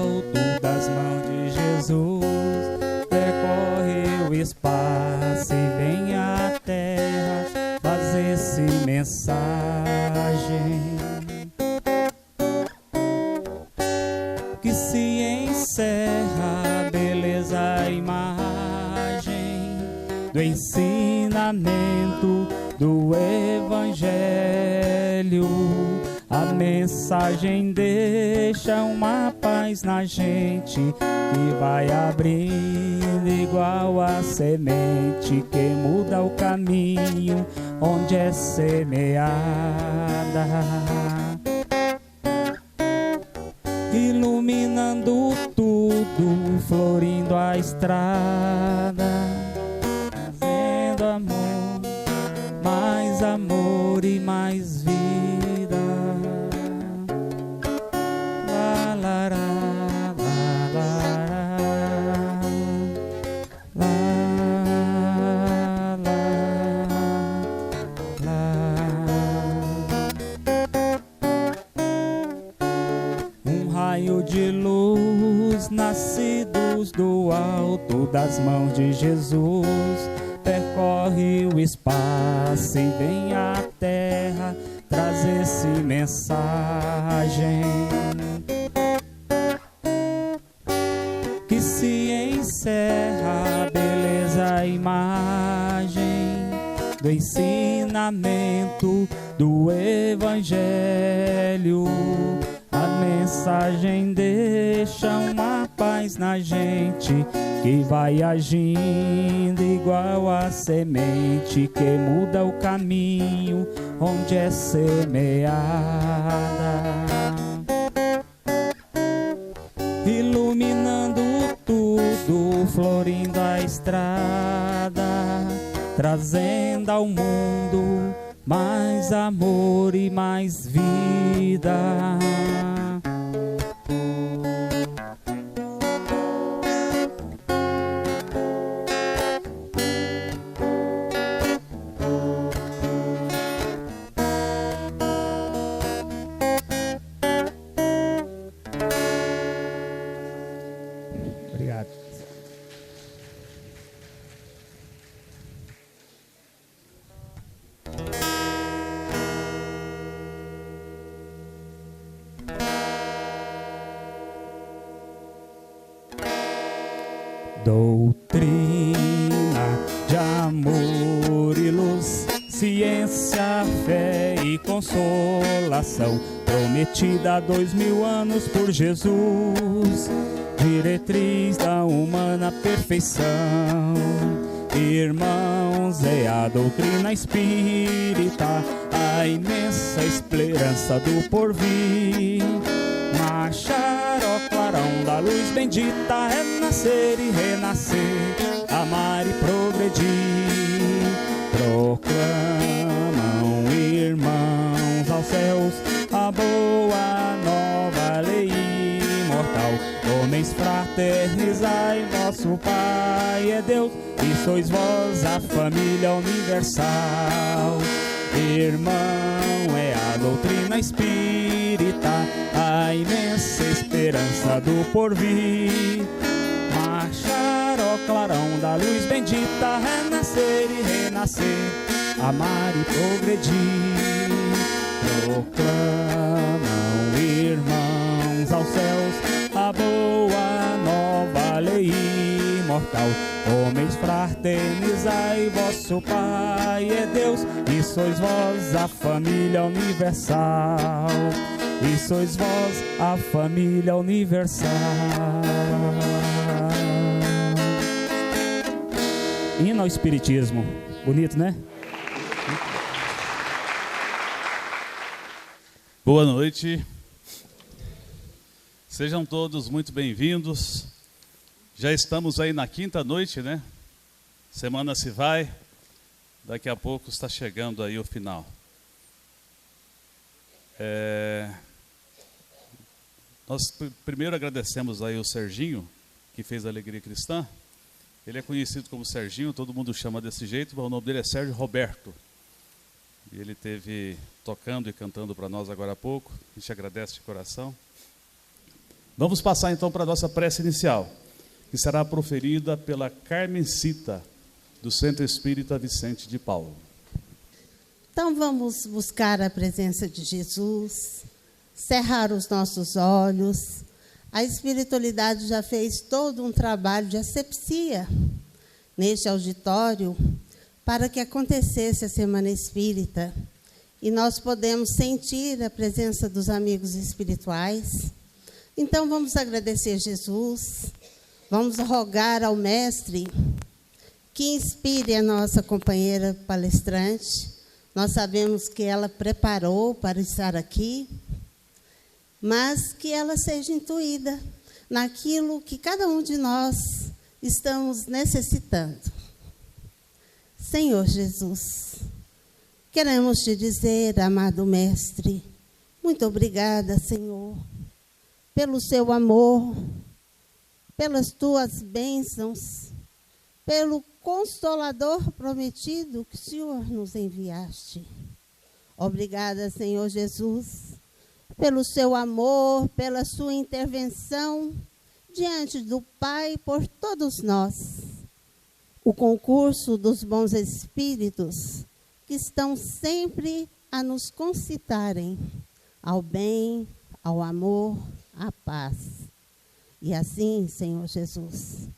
alto das mãos de Jesus, percorre o espaço e vem à terra fazer-se mensagem. Que se encerra a beleza, a imagem do ensinamento do Evangelho. A mensagem deixa uma paz na gente que vai abrindo igual a semente que muda o caminho onde é semeada, iluminando tudo, florindo a estrada, trazendo amor e mais vida. La, la, la, la, la, la, la. Um raio de luz nascidos do alto das mãos de Jesus, percorre o espaço e vem à terra trazer-se mensagem. Que se encerra a beleza, a imagem do ensinamento do Evangelho. A mensagem deixa uma paz na gente que vai agindo igual a semente que muda o caminho onde é semeada, iluminando tudo, florindo a estrada, trazendo ao mundo mais amor e mais vida. Doutrina de amor e luz, ciência, fé e consolação, prometida há 2000 anos por Jesus, diretriz da humana perfeição. Irmãos, é a doutrina espírita, a imensa esperança do porvir. Marchar, ó clarão da luz bendita, renascer e renascer, amar e progredir. Proclamam, irmãos, aos céus a boa nova lei imortal. Homens, fraternizai, vosso Pai é Deus, e sois vós a família universal. Irmão, é a doutrina espírita, a imensa esperança do porvir. Marchar, ó clarão da luz bendita, renascer e renascer, amar e progredir. Proclamam, irmãos, aos céus a boa nova lei imortal. Homens, fraternizai, vosso Pai é Deus, e sois vós a família universal. E sois vós a família universal. Hino ao Espiritismo. Bonito, né? Boa noite. Sejam todos muito bem-vindos. Já estamos aí na quinta noite, né? Semana se vai. Daqui a pouco está chegando aí o final. Nós primeiro agradecemos aí o Serginho, que fez a Alegria Cristã. Ele é conhecido como Serginho, todo mundo chama desse jeito, mas o nome dele é Sérgio Roberto. E ele esteve tocando e cantando para nós agora há pouco. A gente agradece de coração. Vamos passar então para a nossa prece inicial, que será proferida pela Carmencita, do Centro Espírita Vicente de Paulo. Então vamos buscar a presença de Jesus, cerrar os nossos olhos. A espiritualidade já fez todo um trabalho de asepsia neste auditório para que acontecesse a Semana Espírita. E nós podemos sentir a presença dos amigos espirituais. Então vamos agradecer Jesus, vamos rogar ao Mestre que inspire a nossa companheira palestrante. Nós sabemos que ela preparou para estar aqui, mas que ela seja intuída naquilo que cada um de nós estamos necessitando. Senhor Jesus, queremos te dizer, amado Mestre, muito obrigada, Senhor, pelo seu amor, pelas tuas bênçãos, pelo Consolador prometido que o Senhor nos enviaste. Obrigada, Senhor Jesus, pelo seu amor, pela sua intervenção diante do Pai por todos nós. O concurso dos bons espíritos que estão sempre a nos concitarem ao bem, ao amor, à paz. E assim, Senhor Jesus,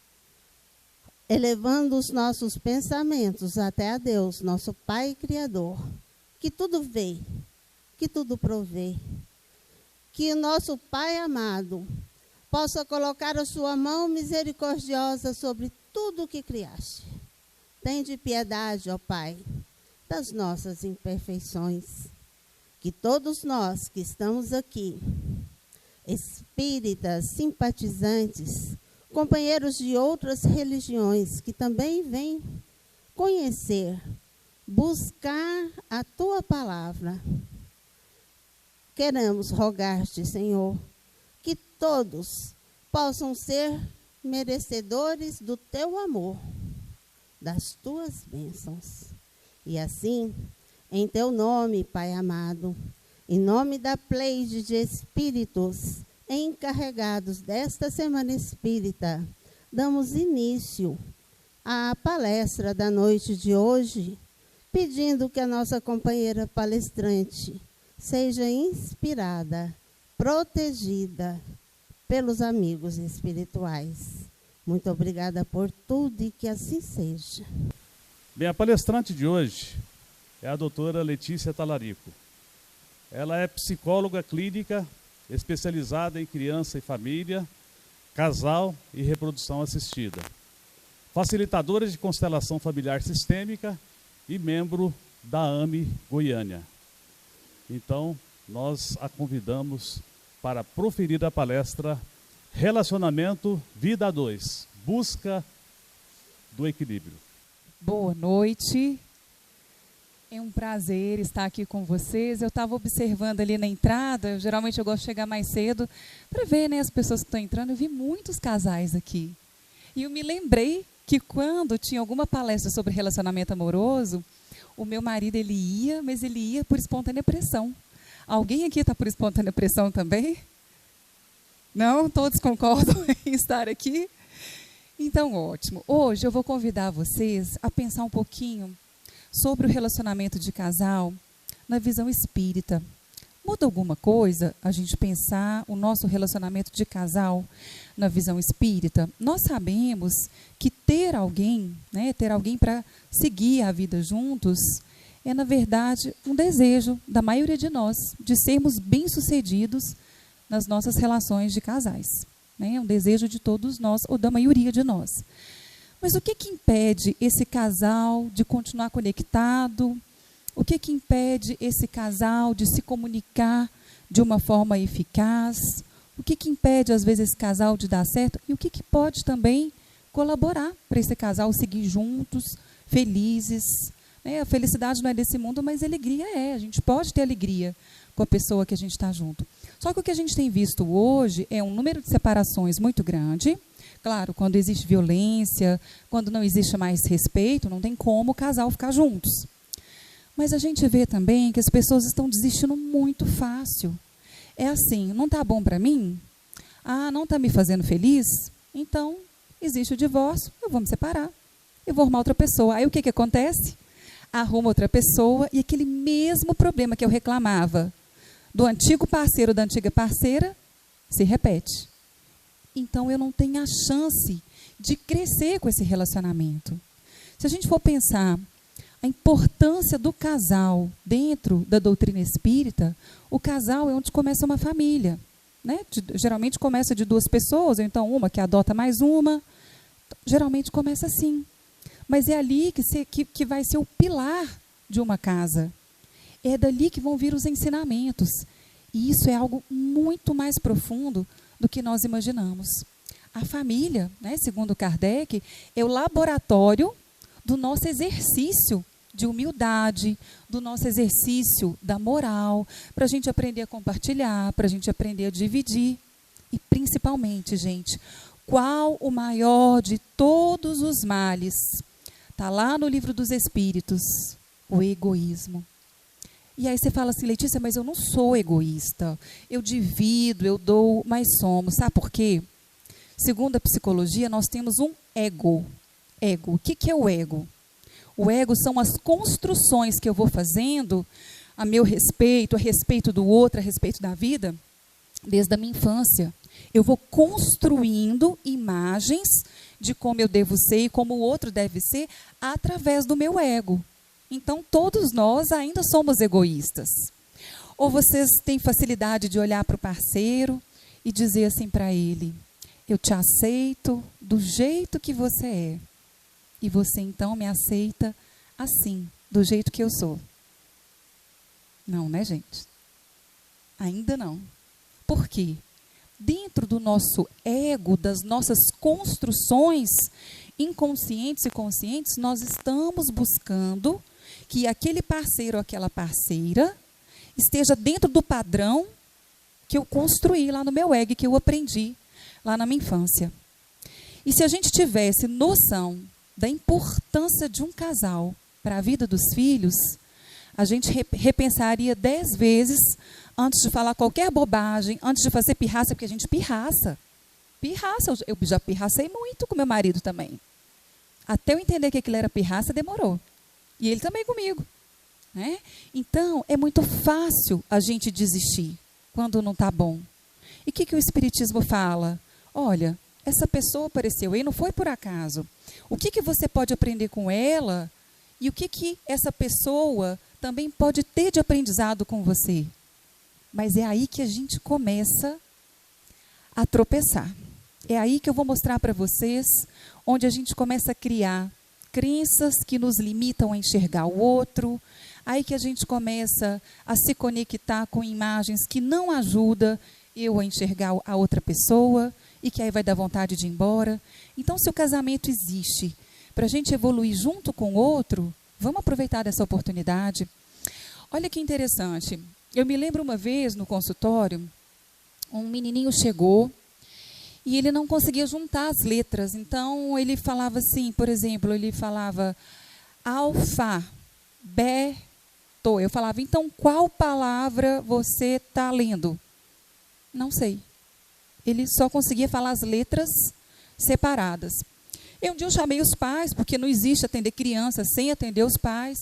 elevando os nossos pensamentos até a Deus, nosso Pai Criador, que tudo vê, que tudo provê, que o nosso Pai amado possa colocar a sua mão misericordiosa sobre tudo o que criaste. Tende piedade, ó Pai, das nossas imperfeições, que todos nós que estamos aqui, espíritas, simpatizantes, companheiros de outras religiões que também vêm conhecer, buscar a tua palavra. Queremos rogar-te, Senhor, que todos possam ser merecedores do teu amor, das tuas bênçãos. E assim, em teu nome, Pai amado, em nome da Pleiade de Espíritos encarregados desta Semana Espírita, damos início à palestra da noite de hoje, pedindo que a nossa companheira palestrante seja inspirada, protegida pelos amigos espirituais. Muito obrigada por tudo e que assim seja. Bem, a palestrante de hoje é a doutora Letícia Talarico. Ela é psicóloga clínica, especializada em criança e família, casal e reprodução assistida, facilitadora de constelação familiar sistêmica e membro da AME Goiânia. Então, nós a convidamos para proferir a palestra Relacionamento Vida a Dois, Busca do Equilíbrio. Boa noite. É um prazer estar aqui com vocês. Eu estava observando ali na entrada, geralmente eu gosto de chegar mais cedo para ver, né, as pessoas que estão entrando. Eu vi muitos casais aqui. E eu me lembrei que quando tinha alguma palestra sobre relacionamento amoroso, o meu marido, ele ia, mas ele ia por espontânea pressão. Alguém aqui está por espontânea pressão também? Não? Todos concordam em estar aqui? Então, ótimo. Hoje eu vou convidar vocês a pensar um pouquinho sobre o relacionamento de casal na visão espírita. Muda alguma coisa a gente pensar o nosso relacionamento de casal na visão espírita? Nós sabemos que ter alguém, né, ter alguém para seguir a vida juntos, é, na verdade, um desejo da maioria de nós de sermos bem-sucedidos nas nossas relações de casais. Né? É um desejo de todos nós, ou da maioria de nós. Mas o que impede esse casal de continuar conectado? O que impede esse casal de se comunicar de uma forma eficaz? O que impede, às vezes, esse casal de dar certo? E o que pode também colaborar para esse casal seguir juntos, felizes? A felicidade não é desse mundo, mas a alegria é. A gente pode ter alegria com a pessoa que a gente está junto. Só que o que a gente tem visto hoje é um número de separações muito grande. Claro, quando existe violência, quando não existe mais respeito, não tem como o casal ficar juntos. Mas a gente vê também que as pessoas estão desistindo muito fácil. É assim, não está bom para mim? Ah, não está me fazendo feliz? Então, existe o divórcio, eu vou me separar. Eu vou arrumar outra pessoa. Aí o que acontece? Arruma outra pessoa e aquele mesmo problema que eu reclamava do antigo parceiro, da antiga parceira, se repete. Então, eu não tenho a chance de crescer com esse relacionamento. Se a gente for pensar a importância do casal dentro da doutrina espírita, o casal é onde começa uma família. Né? Geralmente começa de 2 pessoas, ou então uma que adota mais uma. Geralmente começa assim. Mas é ali que vai ser o pilar de uma casa. É dali que vão vir os ensinamentos. E isso é algo muito mais profundo do que nós imaginamos. A família, né, segundo Kardec, é o laboratório do nosso exercício de humildade, do nosso exercício da moral, para a gente aprender a compartilhar, para a gente aprender a dividir. E principalmente, gente, qual o maior de todos os males? Está lá no Livro dos Espíritos, o egoísmo. E aí você fala assim, Letícia, mas eu não sou egoísta. Eu divido, eu dou, mas somos. Sabe por quê? Segundo a psicologia, nós temos um ego. Ego. O que é o ego? O ego são as construções que eu vou fazendo a meu respeito, a respeito do outro, a respeito da vida, desde a minha infância. Eu vou construindo imagens de como eu devo ser e como o outro deve ser através do meu ego. Então, todos nós ainda somos egoístas. Ou vocês têm facilidade de olhar para o parceiro e dizer assim para ele, eu te aceito do jeito que você é. E você, então, me aceita assim, do jeito que eu sou. Não, né, gente? Ainda não. Por quê? Dentro do nosso ego, das nossas construções inconscientes e conscientes, nós estamos buscando que aquele parceiro ou aquela parceira esteja dentro do padrão que eu construí lá no meu ego, que eu aprendi lá na minha infância. E se a gente tivesse noção da importância de um casal para a vida dos filhos, a gente repensaria 10 vezes antes de falar qualquer bobagem, antes de fazer pirraça, porque a gente pirraça. Pirraça, eu já pirracei muito com meu marido também. Até eu entender que aquilo era pirraça, demorou. E ele também comigo. Né? Então, é muito fácil a gente desistir quando não está bom. E o que o Espiritismo fala? Olha, essa pessoa apareceu aí, não foi por acaso. O que você pode aprender com ela e o que essa pessoa também pode ter de aprendizado com você? Mas é aí que a gente começa a tropeçar. É aí que eu vou mostrar para vocês onde a gente começa a criar crenças que nos limitam a enxergar o outro. Aí que a gente começa a se conectar com imagens que não ajudam eu a enxergar a outra pessoa e que aí vai dar vontade de ir embora. Então, se o casamento existe para a gente evoluir junto com o outro, vamos aproveitar dessa oportunidade. Olha que interessante. Eu me lembro uma vez no consultório, um menininho chegou e ele não conseguia juntar as letras. Então, ele falava assim, por exemplo, ele falava alfabeto. Eu falava, então, qual palavra você está lendo? Não sei. Ele só conseguia falar as letras separadas. E um dia eu chamei os pais, porque não existe atender criança sem atender os pais.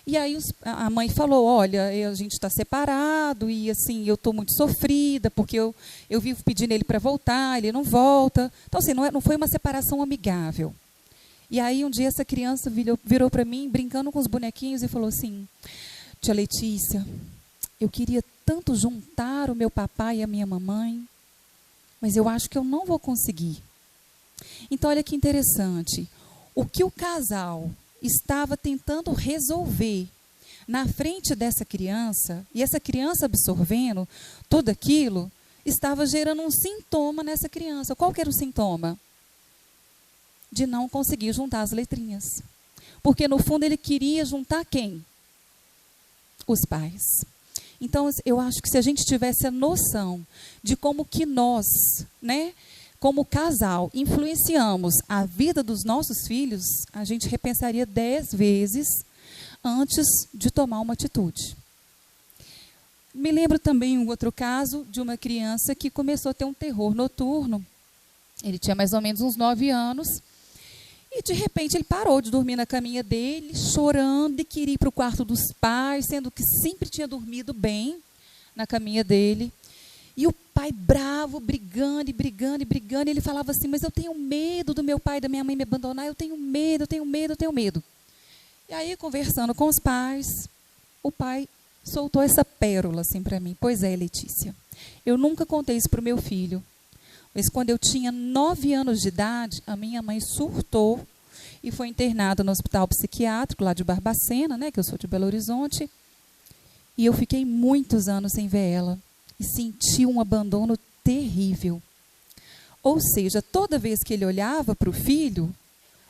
E aí a mãe falou, olha, a gente está separado e assim, eu estou muito sofrida, porque eu vivo pedindo ele para voltar, ele não volta. Então, assim, não foi uma separação amigável. E aí um dia essa criança virou para mim, brincando com os bonequinhos, e falou assim, tia Letícia, eu queria tanto juntar o meu papai e a minha mamãe, mas eu acho que eu não vou conseguir. Então, olha que interessante. O que o casal estava tentando resolver na frente dessa criança, e essa criança absorvendo tudo aquilo, estava gerando um sintoma nessa criança. Qual que era o sintoma? De não conseguir juntar as letrinhas. Porque, no fundo, ele queria juntar quem? Os pais. Então, eu acho que se a gente tivesse a noção de como que nós, né, como casal, influenciamos a vida dos nossos filhos, a gente repensaria 10 vezes antes de tomar uma atitude. Me lembro também um outro caso de uma criança que começou a ter um terror noturno. Ele tinha mais ou menos uns 9 anos. E, de repente, ele parou de dormir na caminha dele, chorando e queria ir para o quarto dos pais, sendo que sempre tinha dormido bem na caminha dele. E o pai bravo, brigando e brigando e brigando. E ele falava assim, mas eu tenho medo do meu pai e da minha mãe me abandonar. Eu tenho medo, eu tenho medo, eu tenho medo. E aí, conversando com os pais, o pai soltou essa pérola assim para mim. Pois é, Letícia, eu nunca contei isso para o meu filho. Mas quando eu tinha 9 anos de idade, a minha mãe surtou e foi internada no hospital psiquiátrico lá de Barbacena, né, que eu sou de Belo Horizonte. E eu fiquei muitos anos sem ver ela e senti um abandono terrível. Ou seja, toda vez que ele olhava para o filho,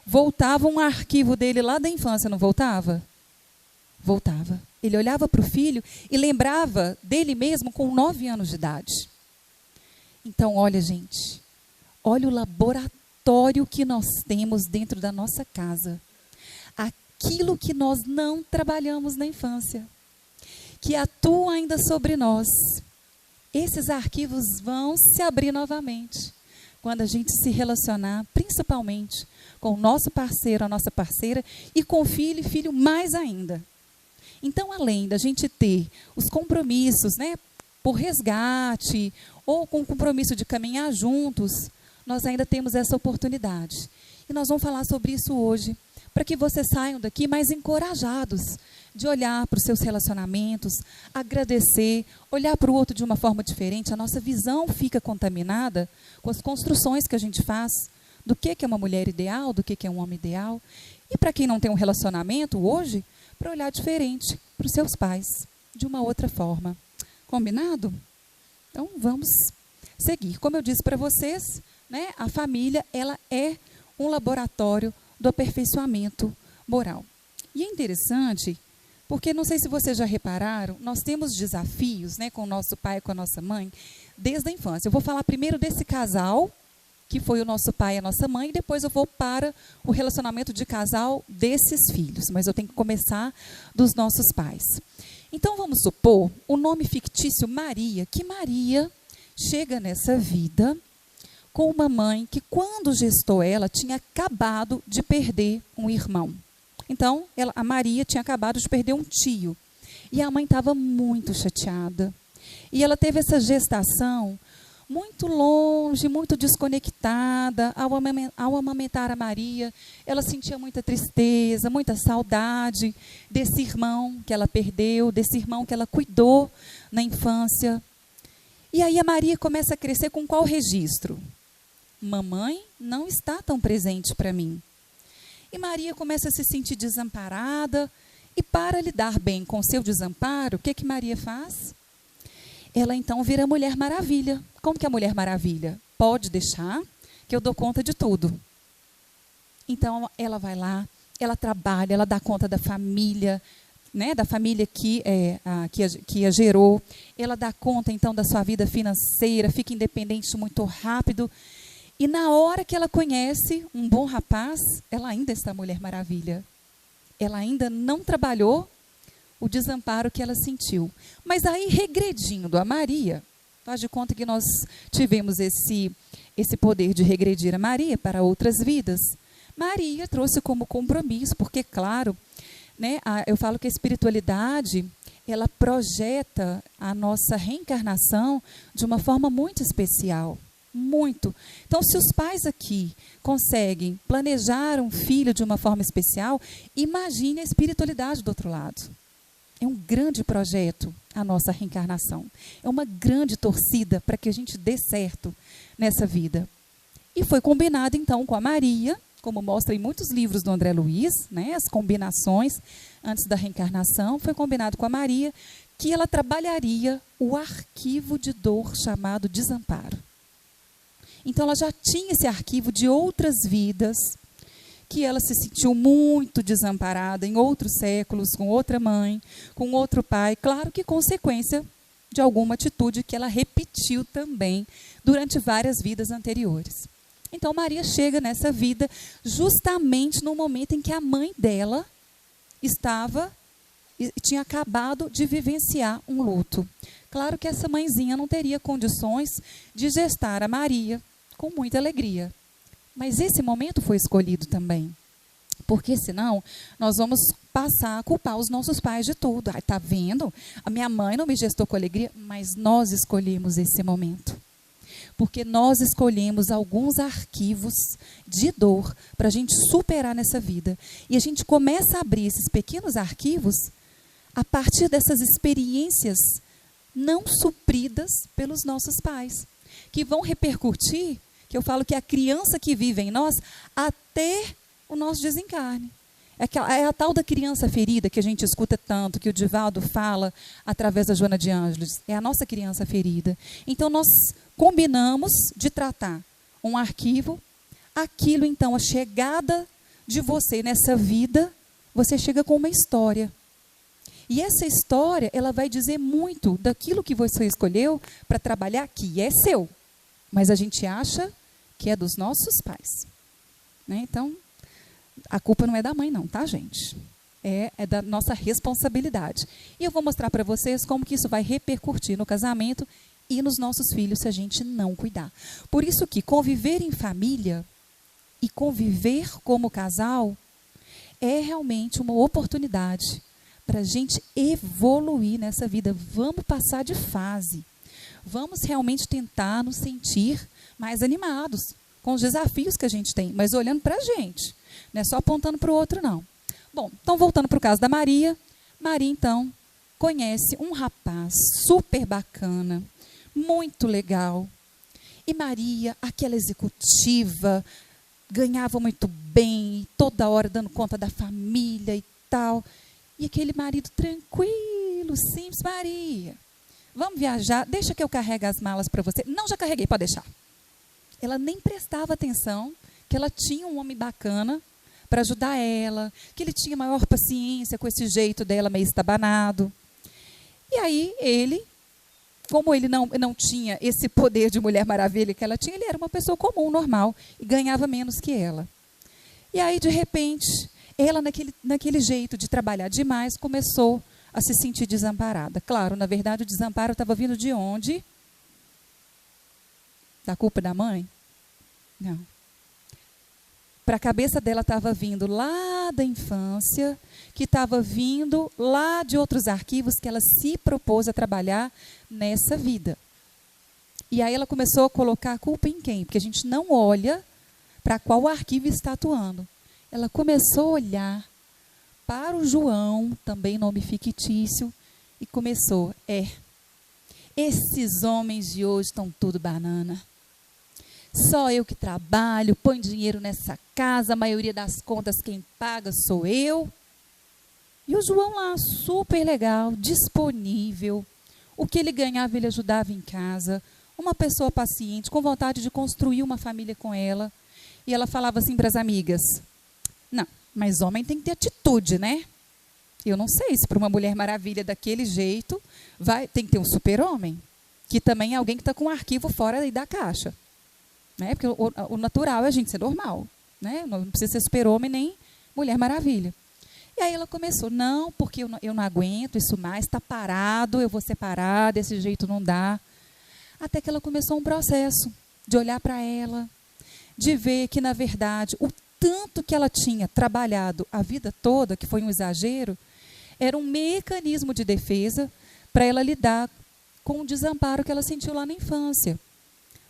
voltava um arquivo dele lá da infância, não voltava? Voltava. Ele olhava para o filho e lembrava dele mesmo com 9 anos de idade. Então, olha, gente, olha o laboratório que nós temos dentro da nossa casa. Aquilo que nós não trabalhamos na infância, que atua ainda sobre nós. Esses arquivos vão se abrir novamente quando a gente se relacionar, principalmente com o nosso parceiro, a nossa parceira, e com o filho e filho mais ainda. Então, além da gente ter os compromissos, né, por resgate, ou com o compromisso de caminhar juntos, nós ainda temos essa oportunidade. E nós vamos falar sobre isso hoje, para que vocês saiam daqui mais encorajados de olhar para os seus relacionamentos, agradecer, olhar para o outro de uma forma diferente. A nossa visão fica contaminada com as construções que a gente faz do que é uma mulher ideal, do que é um homem ideal. E para quem não tem um relacionamento hoje, para olhar diferente para os seus pais, de uma outra forma. Combinado? Então, vamos seguir. Como eu disse para vocês, né, a família ela é um laboratório do aperfeiçoamento moral. E é interessante, porque não sei se vocês já repararam, nós temos desafios, né, com o nosso pai e com a nossa mãe desde a infância. Eu vou falar primeiro desse casal, que foi o nosso pai e a nossa mãe, e depois eu vou para o relacionamento de casal desses filhos. Mas eu tenho que começar dos nossos pais. Então, vamos supor o nome fictício Maria, que Maria chega nessa vida com uma mãe que, quando gestou ela, tinha acabado de perder um irmão. Então, a Maria tinha acabado de perder um tio. E a mãe estava muito chateada. E ela teve essa gestação muito longe, muito desconectada. Ao amamentar a Maria, ela sentia muita tristeza, muita saudade desse irmão que ela perdeu, desse irmão que ela cuidou na infância. E aí a Maria começa a crescer com qual registro? Mamãe não está tão presente para mim. E Maria começa a se sentir desamparada. E para lidar bem com o seu desamparo, o que Maria faz? Ela então vira a Mulher Maravilha. Como que é a Mulher Maravilha? Pode deixar que eu dou conta de tudo. Então ela vai lá, ela trabalha, ela dá conta da família, né, da família que a gerou. Ela dá conta então da sua vida financeira, fica independente muito rápido. E na hora que ela conhece um bom rapaz, ela ainda está Mulher Maravilha. Ela ainda não trabalhou o desamparo que ela sentiu. Mas aí, regredindo a Maria, faz de conta que nós tivemos esse poder de regredir a Maria para outras vidas. Maria trouxe como compromisso, porque, claro, né, eu falo que a espiritualidade, ela projeta a nossa reencarnação de uma forma muito especial. Muito. Então, se os pais aqui conseguem planejar um filho de uma forma especial, imagine a espiritualidade do outro lado. É um grande projeto a nossa reencarnação. É uma grande torcida para que a gente dê certo nessa vida. E foi combinado, então, com a Maria, como mostra em muitos livros do André Luiz, né, as combinações antes da reencarnação, foi combinado com a Maria que ela trabalharia o arquivo de dor chamado desamparo. Então, ela já tinha esse arquivo de outras vidas, que ela se sentiu muito desamparada em outros séculos, com outra mãe, com outro pai. Claro que consequência de alguma atitude que ela repetiu também durante várias vidas anteriores. Então, Maria chega nessa vida justamente no momento em que a mãe dela estava e tinha acabado de vivenciar um luto. Claro que essa mãezinha não teria condições de gestar a Maria com muita alegria. Mas esse momento foi escolhido também. Porque senão nós vamos passar a culpar os nossos pais de tudo. Ah, tá vendo? A minha mãe não me gestou com alegria, mas nós escolhemos esse momento. Porque nós escolhemos alguns arquivos de dor para a gente superar nessa vida. E a gente começa a abrir esses pequenos arquivos a partir dessas experiências não supridas pelos nossos pais, que vão repercutir, que eu falo que é a criança que vive em nós até o nosso desencarne. É a tal da criança ferida que a gente escuta tanto, que o Divaldo fala através da Joana de Ângeles. É a nossa criança ferida. Então, nós combinamos de tratar um arquivo, aquilo, então, a chegada de você nessa vida, você chega com uma história. E essa história, ela vai dizer muito daquilo que você escolheu para trabalhar, que é seu. Mas a gente acha que é dos nossos pais. Né? Então, a culpa não é da mãe não, tá, gente? É da nossa responsabilidade. E eu vou mostrar para vocês como que isso vai repercutir no casamento e nos nossos filhos se a gente não cuidar. Por isso que conviver em família e conviver como casal é realmente uma oportunidade para a gente evoluir nessa vida. Vamos passar de fase. Vamos realmente tentar nos sentir mais animados com os desafios que a gente tem, mas olhando para a gente. Não é só apontando para o outro, não. Bom, então voltando para o caso da Maria. Maria, então, conhece um rapaz super bacana, muito legal. E Maria, aquela executiva, ganhava muito bem, toda hora dando conta da família e tal. E aquele marido tranquilo, simples. Maria, vamos viajar, deixa que eu carregue as malas para você. Não, já carreguei, pode deixar. Ela nem prestava atenção que ela tinha um homem bacana para ajudar ela, que ele tinha maior paciência com esse jeito dela meio estabanado. E aí ele, como ele não tinha esse poder de Mulher Maravilha que ela tinha, ele era uma pessoa comum, normal, e ganhava menos que ela. E aí, de repente, ela, naquele jeito de trabalhar demais, começou a se sentir desamparada. Claro, na verdade, o desamparo estava vindo de onde? Da culpa da mãe? Não. Para a cabeça dela estava vindo lá da infância, que estava vindo lá de outros arquivos que ela se propôs a trabalhar nessa vida. E aí ela começou a colocar a culpa em quem? Porque a gente não olha para qual arquivo está atuando. Ela começou a olhar para o João, também nome fictício, e começou, esses homens de hoje estão tudo banana. Só eu que trabalho, põe dinheiro nessa casa, a maioria das contas quem paga sou eu. E o João lá, super legal, disponível. O que ele ganhava, ele ajudava em casa. Uma pessoa paciente, com vontade de construir uma família com ela. E ela falava assim para as amigas, não, mas homem tem que ter atitude, né? Eu não sei se para uma Mulher Maravilha daquele jeito, tem que ter um super-homem, que também é alguém que está com um arquivo fora aí da caixa. Né? Porque o natural é a gente ser normal. Né? Não precisa ser super-homem nem Mulher Maravilha. E aí ela começou, não, porque eu não aguento isso mais, está parado, eu vou separar, desse jeito não dá. Até que ela começou um processo de olhar para ela, de ver que, na verdade, o tanto que ela tinha trabalhado a vida toda, que foi um exagero, era um mecanismo de defesa para ela lidar com o desamparo que ela sentiu lá na infância.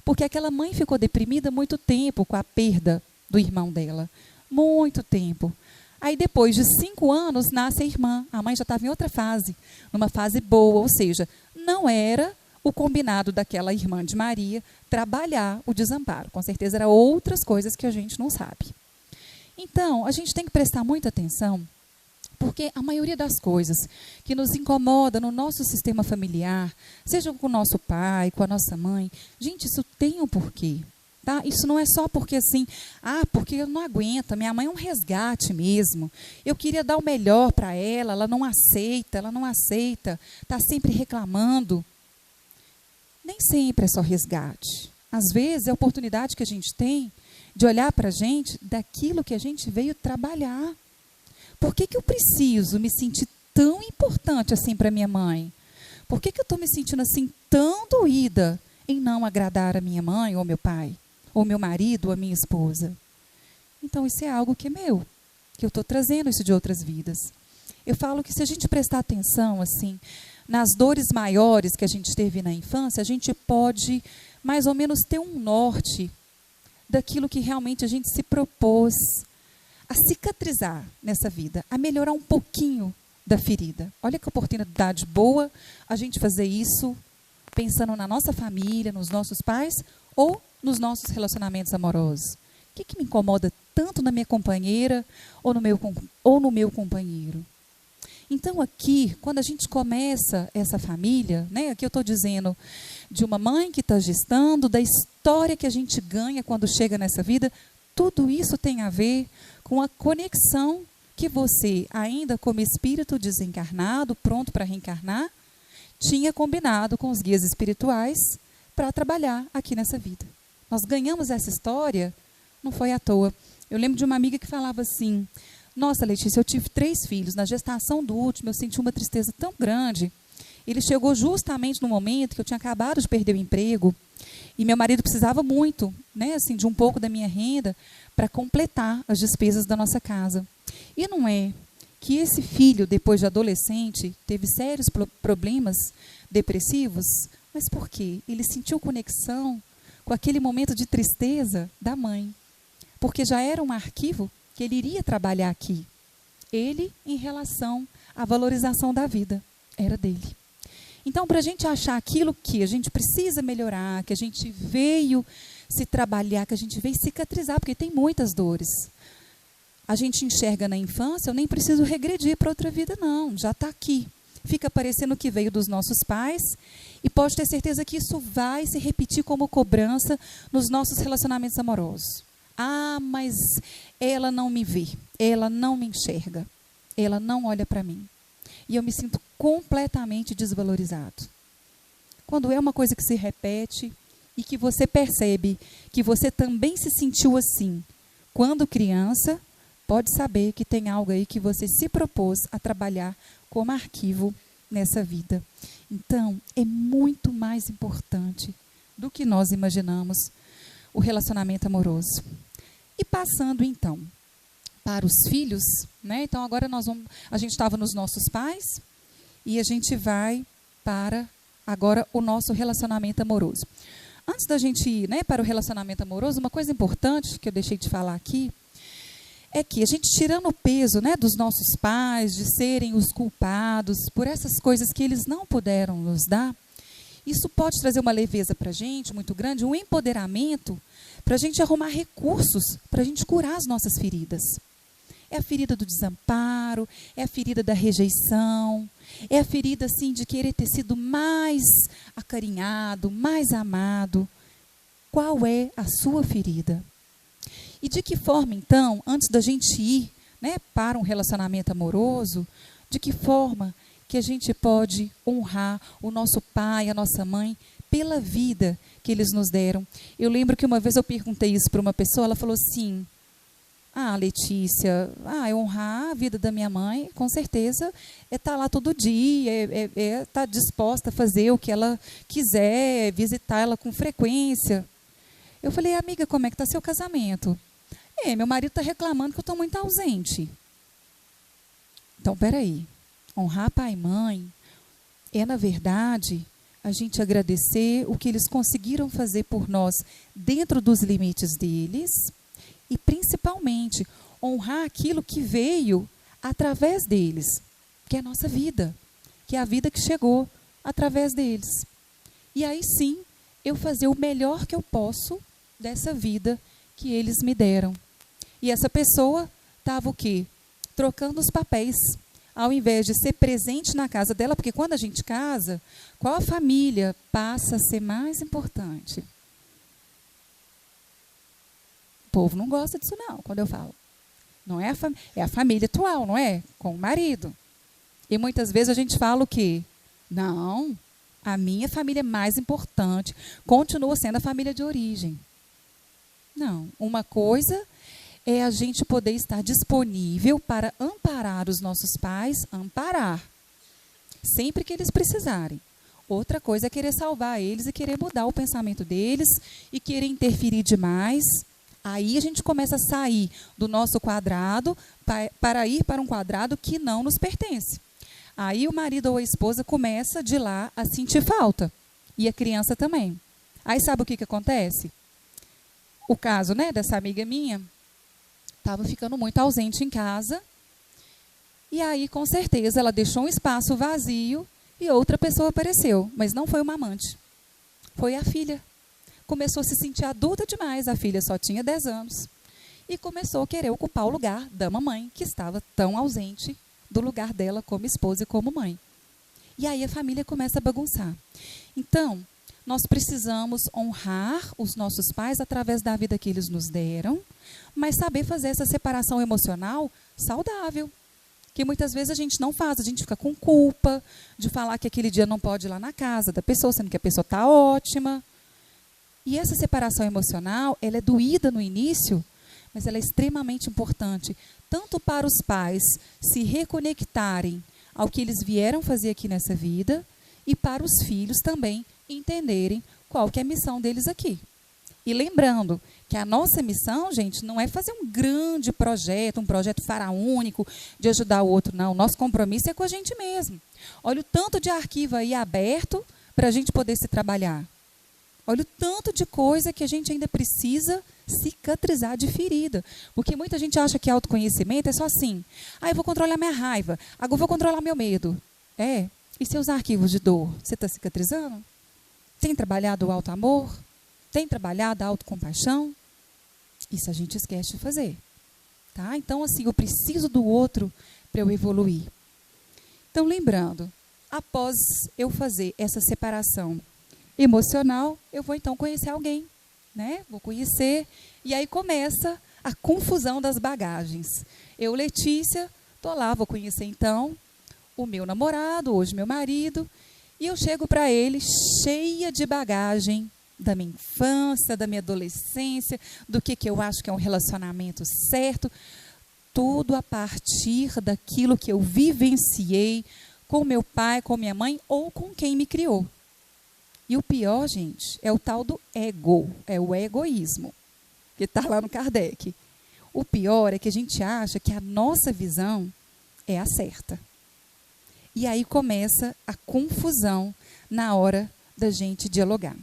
Porque aquela mãe ficou deprimida muito tempo com a perda do irmão dela. Muito tempo. Aí, depois de 5 anos, nasce a irmã. A mãe já estava em outra fase, numa fase boa, ou seja, não era o combinado daquela irmã de Maria trabalhar o desamparo. Com certeza, eram outras coisas que a gente não sabe. Então, a gente tem que prestar muita atenção, porque a maioria das coisas que nos incomoda no nosso sistema familiar, seja com o nosso pai, com a nossa mãe, gente, isso tem um porquê. Tá? Isso não é só porque assim, porque eu não aguento, minha mãe é um resgate mesmo. Eu queria dar o melhor para ela não aceita, está sempre reclamando. Nem sempre é só resgate. Às vezes é a oportunidade que a gente tem de olhar para a gente daquilo que a gente veio trabalhar. Por que eu preciso me sentir tão importante assim para minha mãe? Por que eu estou me sentindo assim tão doída em não agradar a minha mãe ou meu pai, ou meu marido ou a minha esposa? Então isso é algo que é meu, que eu estou trazendo isso de outras vidas. Eu falo que se a gente prestar atenção assim nas dores maiores que a gente teve na infância, a gente pode mais ou menos ter um norte daquilo que realmente a gente se propôs a cicatrizar nessa vida, a melhorar um pouquinho da ferida. Olha que oportunidade boa a gente fazer isso pensando na nossa família, nos nossos pais ou nos nossos relacionamentos amorosos. O que me incomoda tanto na minha companheira ou no meu companheiro? Então aqui, quando a gente começa essa família, né, aqui eu estou dizendo de uma mãe que está gestando, da história que a gente ganha quando chega nessa vida, tudo isso tem a ver com a conexão que você, ainda como espírito desencarnado, pronto para reencarnar, tinha combinado com os guias espirituais para trabalhar aqui nessa vida. Nós ganhamos essa história, não foi à toa. Eu lembro de uma amiga que falava assim: nossa, Letícia, eu tive 3 filhos. Na gestação do último, eu senti uma tristeza tão grande. Ele chegou justamente no momento que eu tinha acabado de perder o emprego e meu marido precisava muito, né, assim, de um pouco da minha renda para completar as despesas da nossa casa. E não é que esse filho, depois de adolescente, teve sérios problemas depressivos, mas por quê? Ele sentiu conexão com aquele momento de tristeza da mãe, porque já era um arquivo que ele iria trabalhar aqui. Ele, em relação à valorização da vida, era dele. Então, para a gente achar aquilo que a gente precisa melhorar, que a gente veio se trabalhar, que a gente veio cicatrizar, porque tem muitas dores. A gente enxerga na infância, eu nem preciso regredir para outra vida, não, já está aqui. Fica parecendo que veio dos nossos pais e pode ter certeza que isso vai se repetir como cobrança nos nossos relacionamentos amorosos. Ah, mas ela não me vê, ela não me enxerga, ela não olha para mim. E eu me sinto completamente desvalorizado. Quando é uma coisa que se repete e que você percebe que você também se sentiu assim quando criança, pode saber que tem algo aí que você se propôs a trabalhar como arquivo nessa vida. Então, é muito mais importante do que nós imaginamos o relacionamento amoroso. E passando, então, para os filhos, né? Então, agora a gente estava nos nossos pais e a gente vai para, agora, o nosso relacionamento amoroso. Antes da gente ir, né, para o relacionamento amoroso, uma coisa importante que eu deixei de falar aqui, é que a gente tirando o peso, né, dos nossos pais, de serem os culpados por essas coisas que eles não puderam nos dar, isso pode trazer uma leveza para a gente muito grande, um empoderamento para a gente arrumar recursos, para a gente curar as nossas feridas. É a ferida do desamparo, é a ferida da rejeição, é a ferida assim, de querer ter sido mais acarinhado, mais amado. Qual é a sua ferida? E de que forma, então, antes da gente ir, né, para um relacionamento amoroso, de que forma que a gente pode honrar o nosso pai, a nossa mãe, pela vida que eles nos deram? Eu lembro que uma vez eu perguntei isso para uma pessoa, ela falou assim: ah, Letícia, é honrar a vida da minha mãe, com certeza, é estar lá todo dia, é estar disposta a fazer o que ela quiser, visitar ela com frequência. Eu falei: amiga, como é que está seu casamento? Meu marido está reclamando que eu estou muito ausente. Então, peraí, honrar pai e mãe é, na verdade, a gente agradecer o que eles conseguiram fazer por nós dentro dos limites deles e, principalmente, honrar aquilo que veio através deles, que é a nossa vida, que é a vida que chegou através deles. E aí sim, eu fazer o melhor que eu posso dessa vida que eles me deram. E essa pessoa estava o quê? Trocando os papéis. Ao invés de ser presente na casa dela, porque quando a gente casa, qual a família passa a ser mais importante? O povo não gosta disso não, quando eu falo. Não é a família atual, não é? Com o marido. E muitas vezes a gente fala o quê? Não, a minha família é mais importante, continua sendo a família de origem. Não, uma coisa é a gente poder estar disponível para amparar os nossos pais, amparar, sempre que eles precisarem. Outra coisa é querer salvar eles e querer mudar o pensamento deles e querer interferir demais. Aí a gente começa a sair do nosso quadrado para ir para um quadrado que não nos pertence. Aí o marido ou a esposa começa de lá a sentir falta. E a criança também. Aí sabe o que acontece? O caso, né, dessa amiga minha estava ficando muito ausente em casa. E aí, com certeza, ela deixou um espaço vazio e outra pessoa apareceu. Mas não foi uma amante. Foi a filha. Começou a se sentir adulta demais. A filha só tinha 10 anos. E começou a querer ocupar o lugar da mamãe, que estava tão ausente do lugar dela como esposa e como mãe. E aí a família começa a bagunçar. Então, nós precisamos honrar os nossos pais através da vida que eles nos deram, mas saber fazer essa separação emocional saudável. Que muitas vezes a gente não faz, a gente fica com culpa de falar que aquele dia não pode ir lá na casa da pessoa, sendo que a pessoa está ótima. E essa separação emocional, ela é doída no início, mas ela é extremamente importante, tanto para os pais se reconectarem ao que eles vieram fazer aqui nessa vida, e para os filhos também entenderem qual que é a missão deles aqui. E lembrando que a nossa missão, gente, não é fazer um grande projeto, um projeto faraônico de ajudar o outro, não. O nosso compromisso é com a gente mesmo. Olha o tanto de arquivo aí aberto para a gente poder se trabalhar. Olha o tanto de coisa que a gente ainda precisa cicatrizar de ferida. Porque muita gente acha que autoconhecimento é só assim. Eu vou controlar minha raiva. Agora eu vou controlar meu medo. E seus arquivos de dor? Você está cicatrizando? Tem trabalhado o auto-amor? Tem trabalhado a autocompaixão? Isso a gente esquece de fazer. Tá? Então, assim, eu preciso do outro para eu evoluir. Então, lembrando, após eu fazer essa separação emocional, eu vou então conhecer alguém, né? Vou conhecer, e aí começa a confusão das bagagens. Eu, Letícia, estou lá, vou conhecer então o meu namorado, hoje meu marido, e eu chego para ele cheia de bagagem da minha infância, da minha adolescência, do que eu acho que é um relacionamento certo, tudo a partir daquilo que eu vivenciei com meu pai, com minha mãe ou com quem me criou. E o pior, gente, é o tal do ego, é o egoísmo, que está lá no Kardec. O pior é que a gente acha que a nossa visão é a certa. E aí começa a confusão na hora da gente dialogar.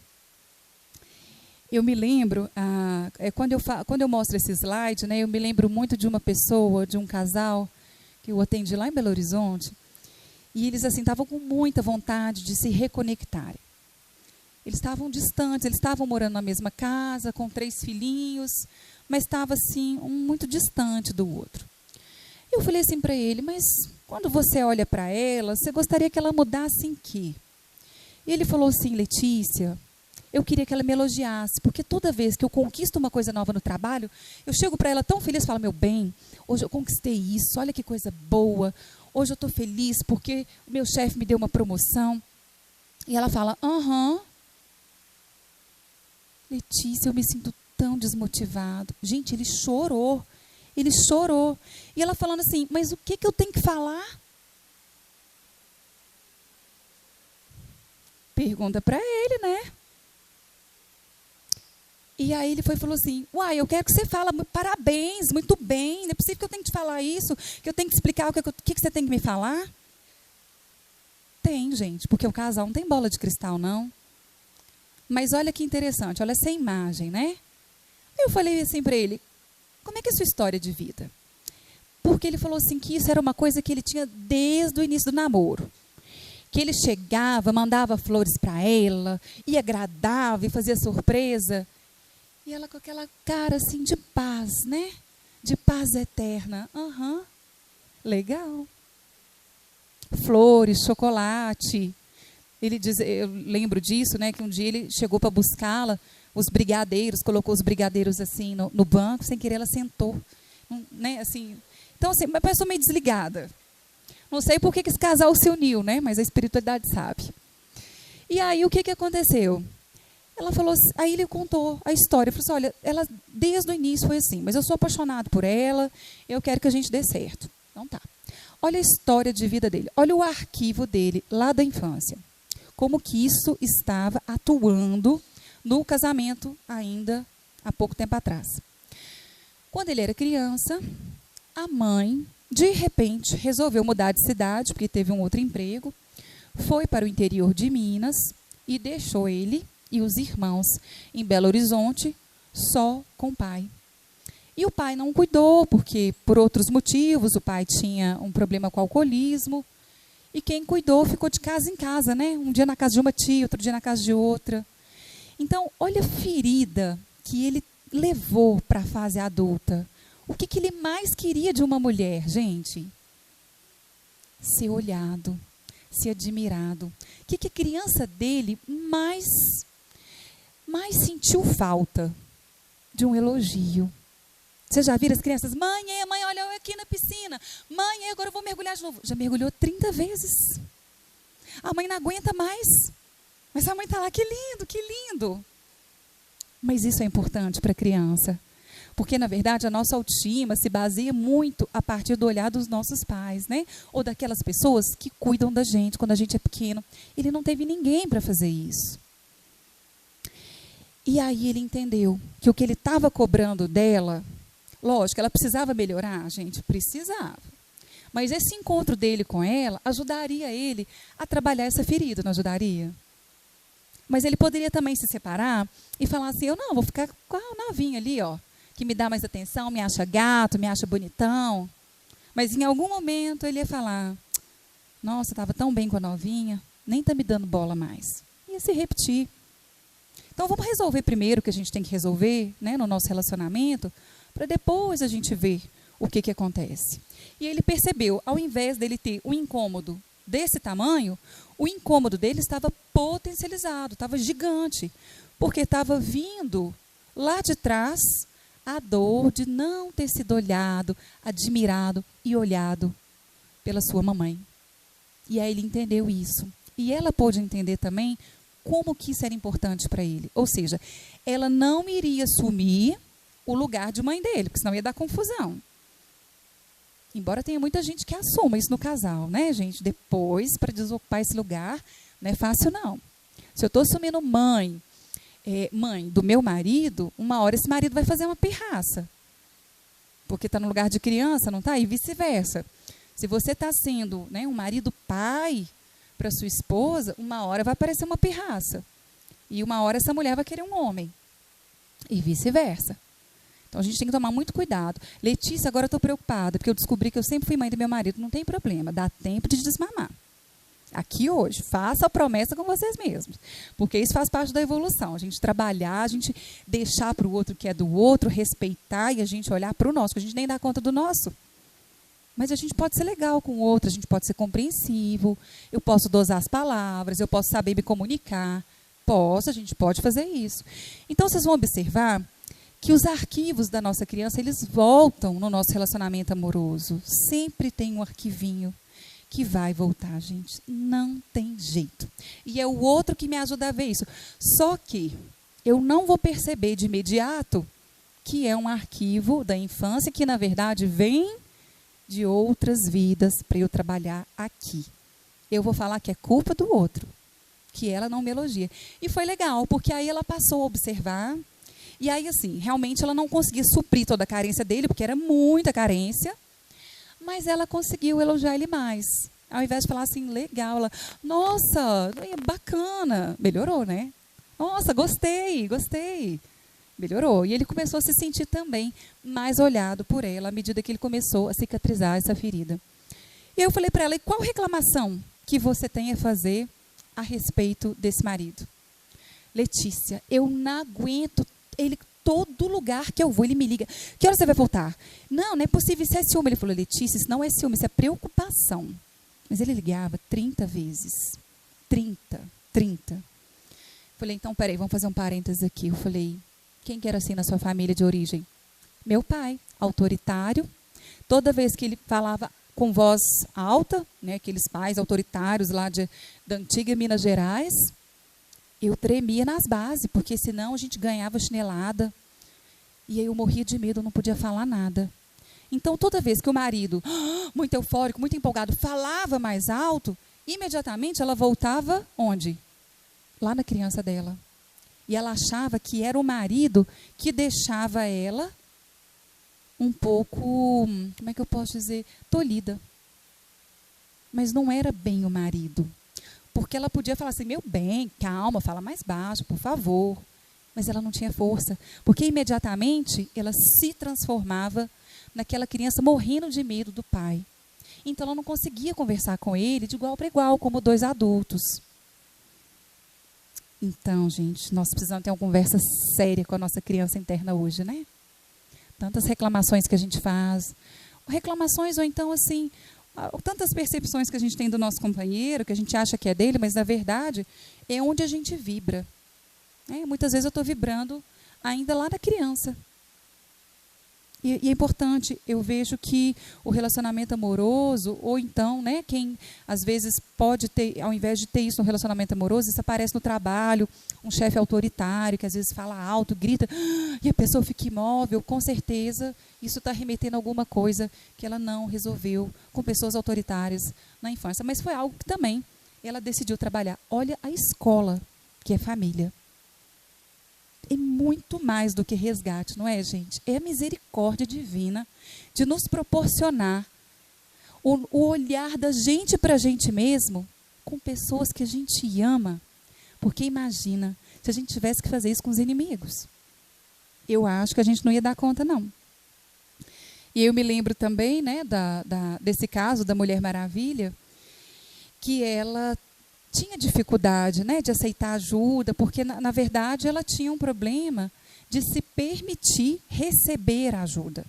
Eu me lembro, quando eu mostro esse slide, né, eu me lembro muito de uma pessoa, de um casal, que eu atendi lá em Belo Horizonte, e eles assim estavam com muita vontade de se reconectarem. Eles estavam distantes, eles estavam morando na mesma casa, com 3 filhinhos, mas estava assim, um muito distante do outro. Eu falei assim para ele, mas quando você olha para ela, você gostaria que ela mudasse em quê? E ele falou assim, Letícia, eu queria que ela me elogiasse, porque toda vez que eu conquisto uma coisa nova no trabalho, eu chego para ela tão feliz, falo, meu bem, hoje eu conquistei isso, olha que coisa boa, hoje eu estou feliz porque o meu chefe me deu uma promoção. E ela fala, Letícia, eu me sinto tão desmotivado. Gente, ele chorou. E ela falando assim, mas o que eu tenho que falar? Pergunta para ele, né? E aí ele falou assim, eu quero que você fale, parabéns, muito bem, não é possível que eu tenha que te falar isso, que eu tenho que explicar o que você tem que me falar? Tem, gente, porque o casal não tem bola de cristal, não. Mas olha que interessante, olha essa imagem, né? Aí eu falei assim para ele, como é que é a sua história de vida? Porque ele falou assim que isso era uma coisa que ele tinha desde o início do namoro. Que ele chegava, mandava flores para ela, e agradava e fazia surpresa. E ela com aquela cara assim de paz, né? De paz eterna. Legal. Flores, chocolate. Ele diz, eu lembro disso, né? Que um dia ele chegou para buscá-la, os brigadeiros, colocou os brigadeiros assim no banco, sem querer ela sentou, né? Assim, então assim, uma pessoa meio desligada. Não sei por que esse casal se uniu, né? Mas a espiritualidade sabe. E aí o que aconteceu? Ela falou assim, aí ele contou a história. Falou assim, olha, ela desde o início foi assim, mas eu sou apaixonado por ela, eu quero que a gente dê certo. Então tá. Olha a história de vida dele, olha o arquivo dele lá da infância. Como que isso estava atuando no casamento ainda há pouco tempo atrás. Quando ele era criança, a mãe, de repente, resolveu mudar de cidade, porque teve um outro emprego, foi para o interior de Minas e deixou ele e os irmãos em Belo Horizonte, só com o pai. E o pai não cuidou, porque por outros motivos, o pai tinha um problema com o alcoolismo, e quem cuidou ficou de casa em casa, né? Um dia na casa de uma tia, outro dia na casa de outra. Então, olha a ferida que ele levou para a fase adulta. O que ele mais queria de uma mulher, gente? Ser olhado, ser admirado. O que a criança dele mais sentiu falta? De um elogio. Vocês já viram as crianças? Mãe, olha eu aqui na piscina. Mãe, agora eu vou mergulhar de novo. Já mergulhou 30 vezes. A mãe não aguenta mais. Mas a mãe está lá, que lindo, que lindo. Mas isso é importante para a criança. Porque, na verdade, a nossa autoestima se baseia muito a partir do olhar dos nossos pais, né? Ou daquelas pessoas que cuidam da gente quando a gente é pequeno. Ele não teve ninguém para fazer isso. E aí ele entendeu que o que ele estava cobrando dela, lógico, ela precisava melhorar, gente, precisava. Mas esse encontro dele com ela ajudaria ele a trabalhar essa ferida, não ajudaria? Mas ele poderia também se separar e falar assim, eu não, vou ficar com a novinha ali, ó, que me dá mais atenção, me acha gato, me acha bonitão. Mas em algum momento ele ia falar, nossa, estava tão bem com a novinha, nem está me dando bola mais. Ia se repetir. Então vamos resolver primeiro o que a gente tem que resolver, né, no nosso relacionamento, para depois a gente ver o que acontece. E ele percebeu, ao invés dele ter um incômodo desse tamanho, o incômodo dele estava potencializado, estava gigante, porque estava vindo lá de trás a dor de não ter sido olhado, admirado e olhado pela sua mamãe. E aí ele entendeu isso. E ela pôde entender também como que isso era importante para ele. Ou seja, ela não iria assumir o lugar de mãe dele, porque senão ia dar confusão. Embora tenha muita gente que assuma isso no casal, né, gente? Depois, para desocupar esse lugar, não é fácil, não. Se eu estou assumindo mãe do meu marido, uma hora esse marido vai fazer uma pirraça. Porque está no lugar de criança, não está? E vice-versa. Se você está sendo, né, um marido pai para sua esposa, uma hora vai aparecer uma pirraça. E uma hora essa mulher vai querer um homem. E vice-versa. Então, a gente tem que tomar muito cuidado. Letícia, agora eu estou preocupada, porque eu descobri que eu sempre fui mãe do meu marido. Não tem problema, dá tempo de desmamar. Aqui hoje, faça a promessa com vocês mesmos. Porque isso faz parte da evolução. A gente trabalhar, a gente deixar para o outro que é do outro, respeitar e a gente olhar para o nosso, que a gente nem dá conta do nosso. Mas a gente pode ser legal com o outro, a gente pode ser compreensivo, eu posso dosar as palavras, eu posso saber me comunicar. A gente pode fazer isso. Então, vocês vão observar que os arquivos da nossa criança, eles voltam no nosso relacionamento amoroso. Sempre tem um arquivinho que vai voltar, gente. Não tem jeito. E é o outro que me ajuda a ver isso. Só que eu não vou perceber de imediato que é um arquivo da infância que, na verdade, vem de outras vidas para eu trabalhar aqui. Eu vou falar que é culpa do outro, que ela não me elogia. E foi legal, porque aí ela passou a observar. E aí, assim, realmente ela não conseguia suprir toda a carência dele, porque era muita carência, mas ela conseguiu elogiar ele mais. Ao invés de falar assim, legal, ela, nossa, bacana, melhorou, né? Nossa, gostei. Melhorou. E ele começou a se sentir também mais olhado por ela, à medida que ele começou a cicatrizar essa ferida. E eu falei para ela, e qual reclamação que você tem a fazer a respeito desse marido? Letícia, eu não aguento ele, todo lugar que eu vou, ele me liga. Que hora você vai voltar? Não é possível, isso é ciúme. Ele falou, Letícia, isso não é ciúme, isso é preocupação. Mas ele ligava 30 vezes. 30. Falei, então, peraí, vamos fazer um parênteses aqui. Eu falei, quem que era assim na sua família de origem? Meu pai, autoritário. Toda vez que ele falava com voz alta, né, aqueles pais autoritários lá da antiga Minas Gerais, eu tremia nas bases, porque senão a gente ganhava chinelada. E aí eu morria de medo, eu não podia falar nada. Então, toda vez que o marido, muito eufórico, muito empolgado, falava mais alto, imediatamente ela voltava onde? Lá na criança dela. E ela achava que era o marido que deixava ela um pouco, como é que eu posso dizer, tolhida. Mas não era bem o marido. Porque ela podia falar assim, meu bem, calma, fala mais baixo, por favor. Mas ela não tinha força. Porque imediatamente ela se transformava naquela criança morrendo de medo do pai. Então ela não conseguia conversar com ele de igual para igual, como dois adultos. Então, gente, nós precisamos ter uma conversa séria com a nossa criança interna hoje, né? Tantas reclamações que a gente faz. Reclamações ou então, assim, tantas percepções que a gente tem do nosso companheiro, que a gente acha que é dele, mas, na verdade, é onde a gente vibra. Muitas vezes eu estou vibrando ainda lá na criança. E é importante, eu vejo que o relacionamento amoroso, ou então, né, quem às vezes pode ter, ao invés de ter isso no relacionamento amoroso, isso aparece no trabalho, um chefe autoritário que às vezes fala alto, grita, e a pessoa fica imóvel, com certeza isso está remetendo a alguma coisa que ela não resolveu com pessoas autoritárias na infância. Mas foi algo que também ela decidiu trabalhar. Olha a escola, que é família. É muito mais do que resgate, não é, gente? É a misericórdia divina de nos proporcionar o olhar da gente para a gente mesmo com pessoas que a gente ama. Porque imagina, se a gente tivesse que fazer isso com os inimigos. Eu acho que a gente não ia dar conta, não. E eu me lembro também, né, desse caso da Mulher Maravilha, que ela tinha dificuldade, né, de aceitar ajuda, porque, na verdade, ela tinha um problema de se permitir receber ajuda,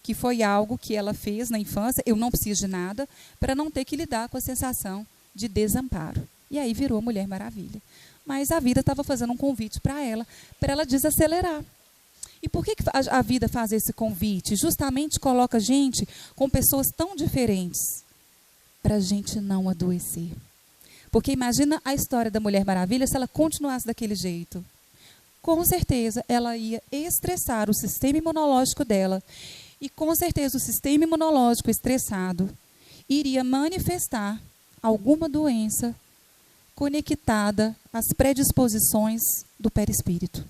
que foi algo que ela fez na infância, eu não preciso de nada, para não ter que lidar com a sensação de desamparo. E aí virou a Mulher Maravilha. Mas a vida estava fazendo um convite para ela desacelerar. E por que a vida faz esse convite? Justamente coloca a gente com pessoas tão diferentes, para a gente não adoecer. Porque imagina a história da Mulher Maravilha se ela continuasse daquele jeito. Com certeza, ela ia estressar o sistema imunológico dela. E com certeza, o sistema imunológico estressado iria manifestar alguma doença conectada às predisposições do perispírito.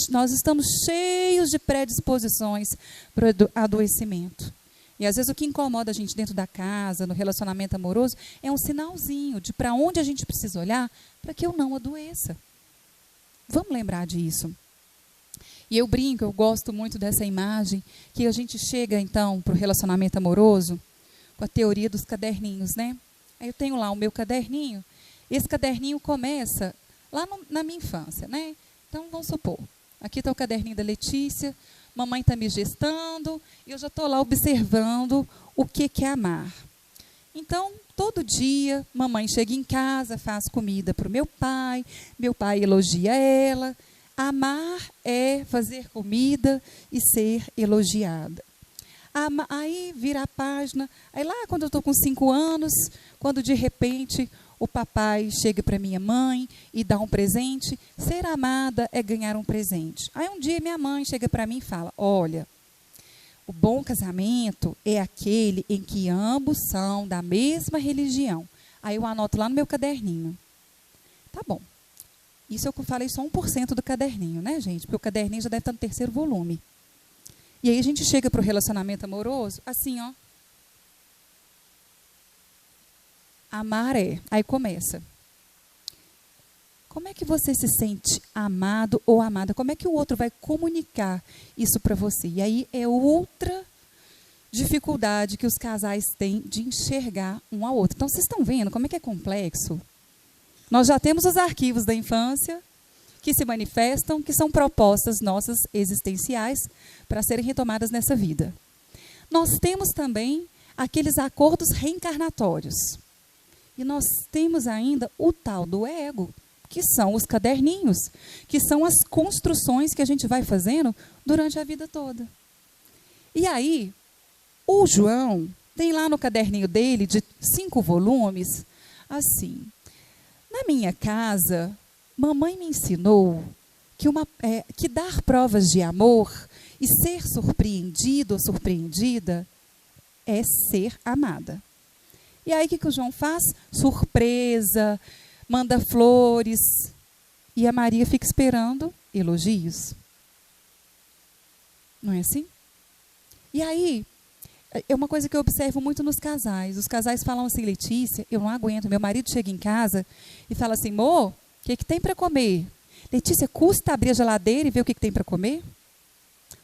Nós estamos cheios de predisposições para o adoecimento. E às vezes o que incomoda a gente dentro da casa, no relacionamento amoroso, é um sinalzinho de para onde a gente precisa olhar para que eu não adoeça. Vamos lembrar disso. E eu brinco, eu gosto muito dessa imagem, que a gente chega então para o relacionamento amoroso com a teoria dos caderninhos, né? Aí eu tenho lá o meu caderninho, esse caderninho começa lá na minha infância, né? Então vamos supor, aqui está o caderninho da Letícia, mamãe está me gestando e eu já estou lá observando o que é amar. Então, todo dia, mamãe chega em casa, faz comida para o meu pai elogia ela. Amar é fazer comida e ser elogiada. Aí vira a página, aí lá quando eu estou com 5 anos, quando de repente o papai chega para minha mãe e dá um presente, ser amada é ganhar um presente. Aí um dia minha mãe chega para mim e fala, olha, o bom casamento é aquele em que ambos são da mesma religião. Aí eu anoto lá no meu caderninho. Tá bom. Isso eu falei só 1% do caderninho, né, gente? Porque o caderninho já deve estar no 3º volume. E aí a gente chega para o relacionamento amoroso, assim, ó. Amar é. Aí começa. Como é que você se sente amado ou amada? Como é que o outro vai comunicar isso para você? E aí é outra dificuldade que os casais têm de enxergar um ao outro. Então, vocês estão vendo como é que é complexo? Nós já temos os arquivos da infância que se manifestam, que são propostas nossas existenciais para serem retomadas nessa vida. Nós temos também aqueles acordos reencarnatórios. E nós temos ainda o tal do ego, que são os caderninhos, que são as construções que a gente vai fazendo durante a vida toda. E aí, o João tem lá no caderninho dele, de 5 volumes, assim, na minha casa, mamãe me ensinou que dar provas de amor e ser surpreendido ou surpreendida é ser amada. E aí o que o João faz? Surpresa, manda flores. E a Maria fica esperando elogios. Não é assim? E aí, é uma coisa que eu observo muito nos casais. Os casais falam assim: Letícia, eu não aguento. Meu marido chega em casa e fala assim: amor, o que tem para comer? Letícia, custa abrir a geladeira e ver o que tem para comer?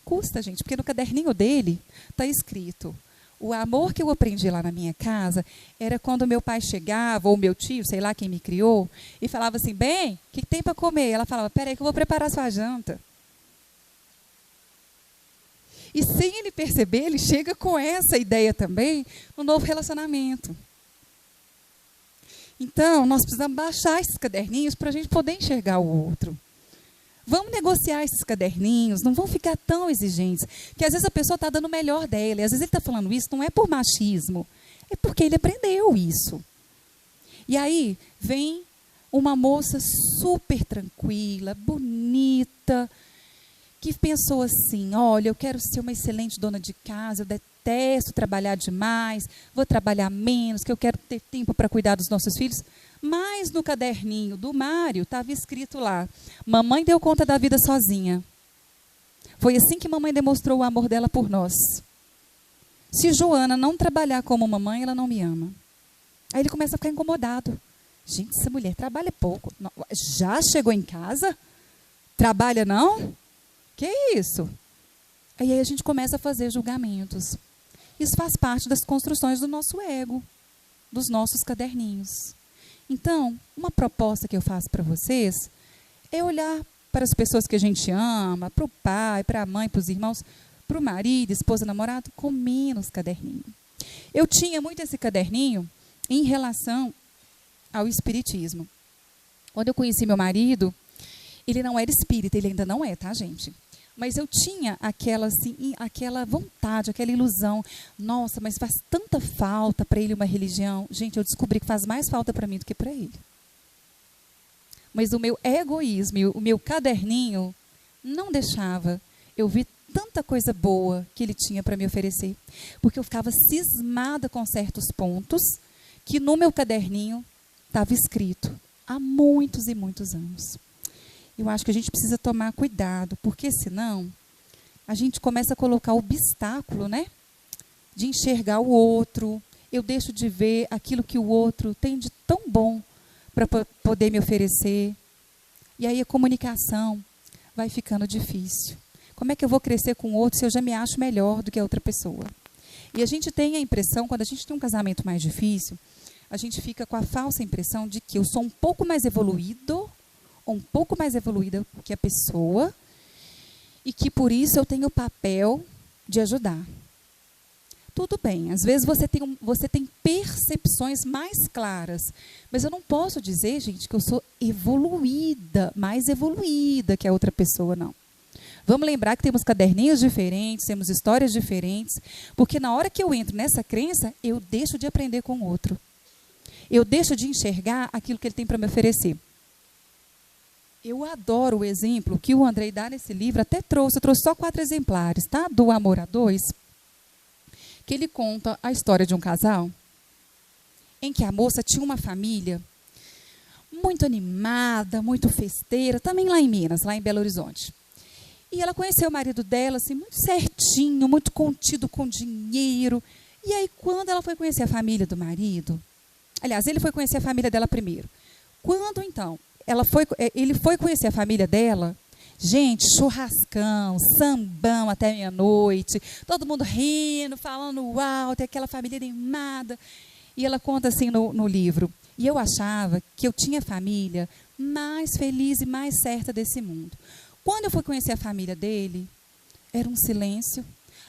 Custa, gente, porque no caderninho dele está escrito: o amor que eu aprendi lá na minha casa era quando meu pai chegava, ou meu tio, sei lá quem me criou, e falava assim: bem, o que tem para comer? Ela falava: peraí que eu vou preparar sua janta. E sem ele perceber, ele chega com essa ideia também no novo relacionamento. Então, nós precisamos baixar esses caderninhos para a gente poder enxergar o outro. Vamos negociar esses caderninhos, não vão ficar tão exigentes. Porque às vezes a pessoa está dando o melhor dela, e às vezes ele está falando isso não é por machismo, é porque ele aprendeu isso. E aí vem uma moça super tranquila, bonita, que pensou assim: olha, eu quero ser uma excelente dona de casa, eu detesto trabalhar demais, vou trabalhar menos, que eu quero ter tempo para cuidar dos nossos filhos. Mas no caderninho do Mário estava escrito lá: mamãe deu conta da vida sozinha. Foi assim que mamãe demonstrou o amor dela por nós. Se Joana não trabalhar como mamãe, ela não me ama. Aí ele começa a ficar incomodado. Gente, essa mulher trabalha pouco. Já chegou em casa? Trabalha não? Que isso? Aí a gente começa a fazer julgamentos. Isso faz parte das construções do nosso ego, dos nossos caderninhos. Então, uma proposta que eu faço para vocês é olhar para as pessoas que a gente ama, para o pai, para a mãe, para os irmãos, para o marido, esposa, namorado, com menos caderninho. Eu tinha muito esse caderninho em relação ao espiritismo. Quando eu conheci meu marido, ele não era espírita, ele ainda não é, tá, gente? Mas eu tinha aquela vontade, aquela ilusão. Nossa, mas faz tanta falta para ele uma religião. Gente, eu descobri que faz mais falta para mim do que para ele. Mas o meu egoísmo, o meu caderninho, não deixava eu ver tanta coisa boa que ele tinha para me oferecer. Porque eu ficava cismada com certos pontos que no meu caderninho estava escrito há muitos e muitos anos. Eu acho que a gente precisa tomar cuidado, porque senão a gente começa a colocar obstáculo, né? De enxergar o outro. Eu deixo de ver aquilo que o outro tem de tão bom para poder me oferecer. E aí a comunicação vai ficando difícil. Como é que eu vou crescer com o outro se eu já me acho melhor do que a outra pessoa? E a gente tem a impressão, quando a gente tem um casamento mais difícil, a gente fica com a falsa impressão de que eu sou um pouco mais evoluído, ou um pouco mais evoluída que a pessoa, e que por isso eu tenho o papel de ajudar. Tudo bem, às vezes você tem percepções mais claras, mas eu não posso dizer, gente, que eu sou evoluída, mais evoluída que a outra pessoa, não. Vamos lembrar que temos caderninhos diferentes, temos histórias diferentes, porque na hora que eu entro nessa crença, eu deixo de aprender com o outro. Eu deixo de enxergar aquilo que ele tem para me oferecer. Eu adoro o exemplo que o Andrei dá nesse livro, eu trouxe só 4 exemplares, tá? Do Amor a Dois, que ele conta a história de um casal em que a moça tinha uma família muito animada, muito festeira, também lá em Minas, lá em Belo Horizonte. E ela conheceu o marido dela, assim, muito certinho, muito contido com dinheiro. E aí, quando ela foi conhecer a família do marido, aliás, ele foi conhecer a família dela primeiro. Quando, então, ele foi conhecer a família dela, gente, churrascão, sambão até meia-noite, todo mundo rindo, falando alto, aquela família animada. E ela conta assim no livro: e eu achava que eu tinha a família mais feliz e mais certa desse mundo. Quando eu fui conhecer a família dele, era um silêncio.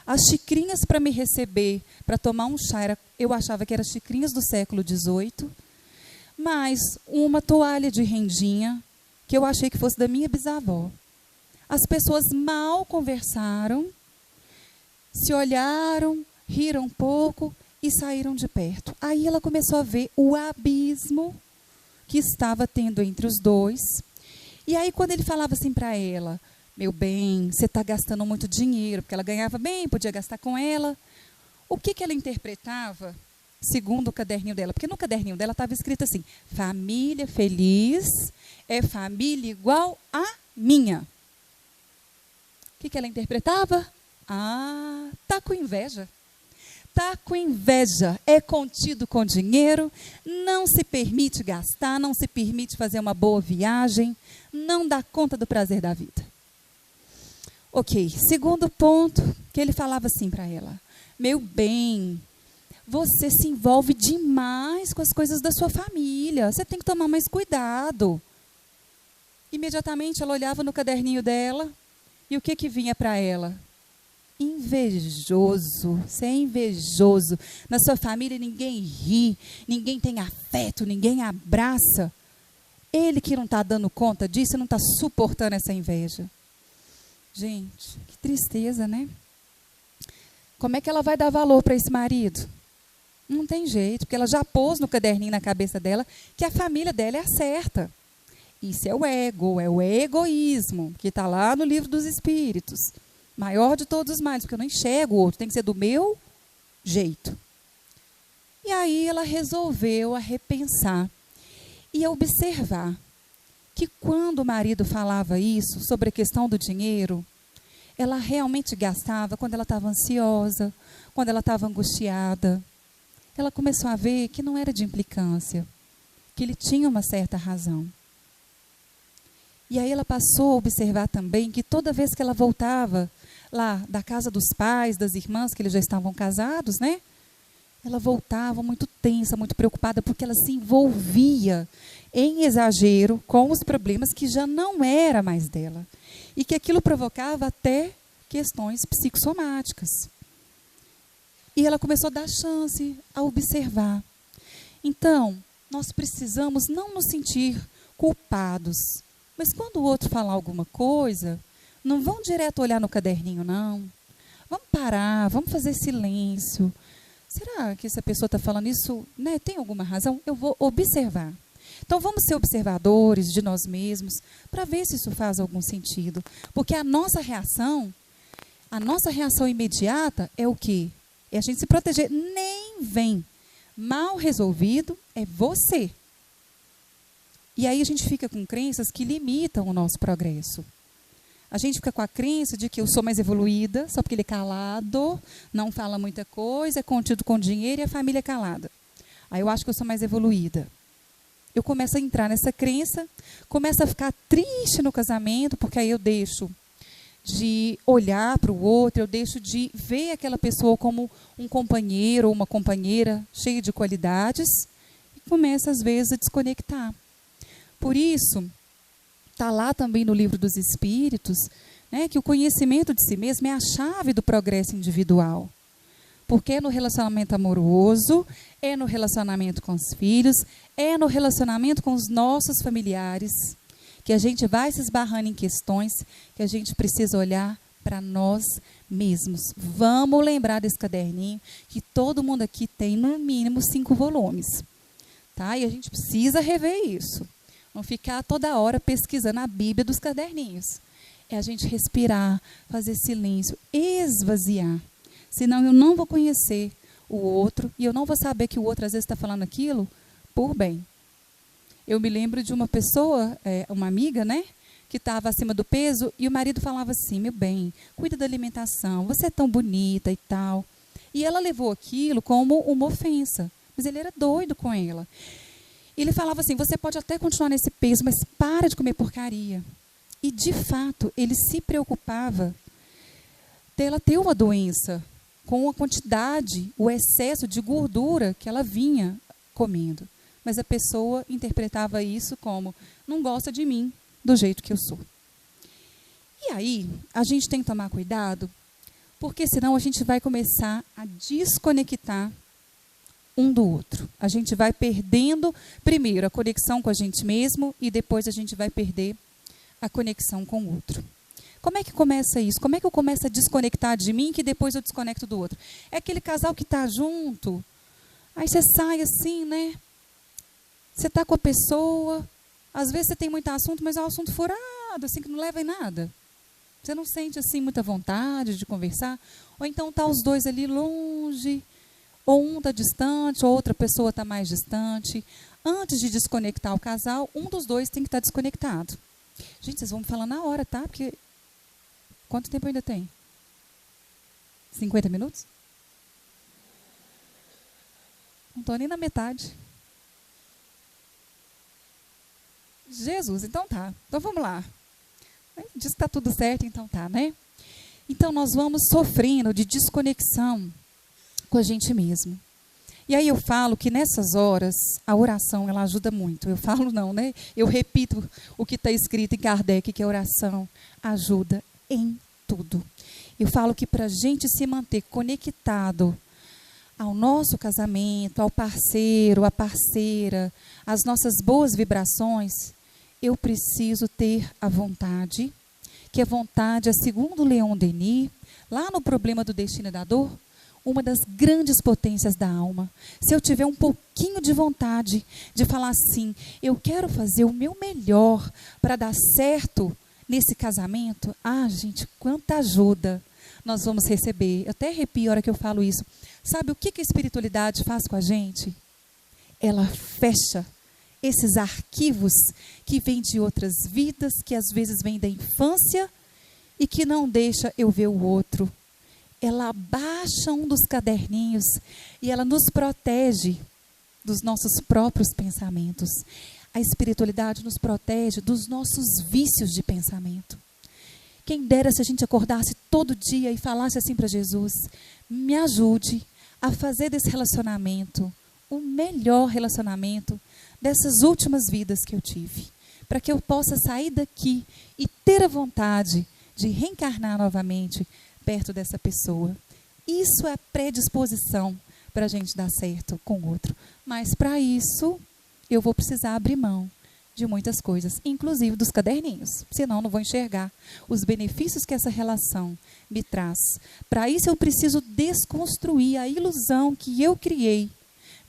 As xicrinhas para me receber, para tomar um chá, eu achava que eram xicrinhas do século XVIII, mais uma toalha de rendinha, que eu achei que fosse da minha bisavó. As pessoas mal conversaram, se olharam, riram um pouco e saíram de perto. Aí ela começou a ver o abismo que estava tendo entre os dois. E aí, quando ele falava assim para ela, meu bem, você está gastando muito dinheiro, porque ela ganhava bem, podia gastar com ela. O que ela interpretava, segundo o caderninho dela? Porque no caderninho dela estava escrito assim, família feliz é família igual a minha. O que ela interpretava? Ah, tá com inveja. Tá com inveja, é contido com dinheiro, não se permite gastar, não se permite fazer uma boa viagem, não dá conta do prazer da vida. Ok, segundo ponto, que ele falava assim para ela, meu bem, você se envolve demais com as coisas da sua família, você tem que tomar mais cuidado. Imediatamente ela olhava no caderninho dela, e o que vinha para ela? Invejoso, você é invejoso. Na sua família ninguém ri, ninguém tem afeto, ninguém abraça. Ele que não está dando conta disso, não está suportando essa inveja. Gente, que tristeza, né? Como é que ela vai dar valor para esse marido? Não tem jeito, porque ela já pôs no caderninho na cabeça dela que a família dela é a certa. Isso é o ego, é o egoísmo, que está lá no livro dos Espíritos. Maior de todos os males, porque eu não enxergo o outro, tem que ser do meu jeito. E aí ela resolveu a repensar e a observar que quando o marido falava isso, sobre a questão do dinheiro, ela realmente gastava quando ela estava ansiosa, quando ela estava angustiada. Ela começou a ver que não era de implicância, que ele tinha uma certa razão. E aí ela passou a observar também que toda vez que ela voltava lá da casa dos pais, das irmãs, que eles já estavam casados, né? Ela voltava muito tensa, muito preocupada, porque ela se envolvia em exagero com os problemas que já não era mais dela. E que aquilo provocava até questões psicossomáticas. E ela começou a dar chance a observar. Então, nós precisamos não nos sentir culpados. Mas quando o outro falar alguma coisa, não vão direto olhar no caderninho, não. Vamos parar, vamos fazer silêncio. Será que essa pessoa está falando isso, né, tem alguma razão? Eu vou observar. Então, vamos ser observadores de nós mesmos para ver se isso faz algum sentido. Porque a nossa reação imediata é o quê? É a gente se proteger. Nem vem. Mal resolvido é você. E aí a gente fica com crenças que limitam o nosso progresso. A gente fica com a crença de que eu sou mais evoluída, só porque ele é calado, não fala muita coisa, é contido com dinheiro e a família é calada. Aí eu acho que eu sou mais evoluída. Eu começo a entrar nessa crença, começo a ficar triste no casamento, porque aí eu deixo de olhar para o outro, eu deixo de ver aquela pessoa como um companheiro ou uma companheira cheia de qualidades e começo, às vezes, a desconectar. Por isso, está lá também no livro dos Espíritos, né, que o conhecimento de si mesmo é a chave do progresso individual. Porque é no relacionamento amoroso, é no relacionamento com os filhos, é no relacionamento com os nossos familiares, que a gente vai se esbarrando em questões que a gente precisa olhar para nós mesmos. Vamos lembrar desse caderninho, que todo mundo aqui tem no mínimo 5 volumes. Tá? E a gente precisa rever isso. Não ficar toda hora pesquisando a Bíblia dos caderninhos. É a gente respirar, fazer silêncio, esvaziar. Senão eu não vou conhecer o outro e eu não vou saber que o outro às vezes está falando aquilo por bem. Eu me lembro de uma pessoa, uma amiga, né, que estava acima do peso e o marido falava assim, meu bem, cuida da alimentação, você é tão bonita e tal. E ela levou aquilo como uma ofensa, mas ele era doido com ela. E ele falava assim, você pode até continuar nesse peso, mas para de comer porcaria. E, de fato, ele se preocupava dela ter uma doença com a quantidade, o excesso de gordura que ela vinha comendo. Mas a pessoa interpretava isso como, não gosta de mim do jeito que eu sou. E aí, a gente tem que tomar cuidado, porque senão a gente vai começar a desconectar um do outro. A gente vai perdendo, primeiro, a conexão com a gente mesmo e depois a gente vai perder a conexão com o outro. Como é que começa isso? Como é que eu começo a desconectar de mim que depois eu desconecto do outro? É aquele casal que está junto, aí você sai assim, né? Você está com a pessoa, Às vezes você tem muito assunto, mas é um assunto furado, assim, que não leva em nada. Você não sente, assim, muita vontade de conversar. Ou então tá os dois ali longe, ou um está distante, ou outra pessoa está mais distante. Antes de desconectar o casal, um dos dois tem que estar desconectado. Gente, vocês vão me falar na hora, tá? Porque quanto tempo ainda tem? 50 minutos? Não estou nem na metade. Jesus, então tá. Então vamos lá. Diz que está tudo certo, então tá, né? Então nós vamos sofrendo de desconexão com a gente mesmo. E aí eu falo que nessas horas a oração ela ajuda muito. Eu falo não, né? Eu repito o que está escrito em Kardec, que a oração ajuda em tudo. Eu falo que para a gente se manter conectado ao nosso casamento, ao parceiro, à parceira, às nossas boas vibrações, eu preciso ter a vontade, que a vontade é, segundo Leon Denis, lá no Problema do Destino e da Dor, uma das grandes potências da alma. Se eu tiver um pouquinho de vontade de falar assim, eu quero fazer o meu melhor para dar certo nesse casamento, gente, quanta ajuda nós vamos receber. Eu até arrepio a hora que eu falo isso. Sabe o que a espiritualidade faz com a gente? Ela fecha esses arquivos que vêm de outras vidas, que às vezes vêm da infância e que não deixa eu ver o outro. Ela abaixa um dos caderninhos e ela nos protege dos nossos próprios pensamentos. A espiritualidade nos protege dos nossos vícios de pensamento. Quem dera se a gente acordasse todo dia e falasse assim para Jesus, me ajude a fazer desse relacionamento o melhor relacionamento dessas últimas vidas que eu tive, para que eu possa sair daqui e ter a vontade de reencarnar novamente perto dessa pessoa. Isso é predisposição para a gente dar certo com o outro. Mas para isso, eu vou precisar abrir mão de muitas coisas, inclusive dos caderninhos. Senão, não vou enxergar os benefícios que essa relação me traz. Para isso, eu preciso desconstruir a ilusão que eu criei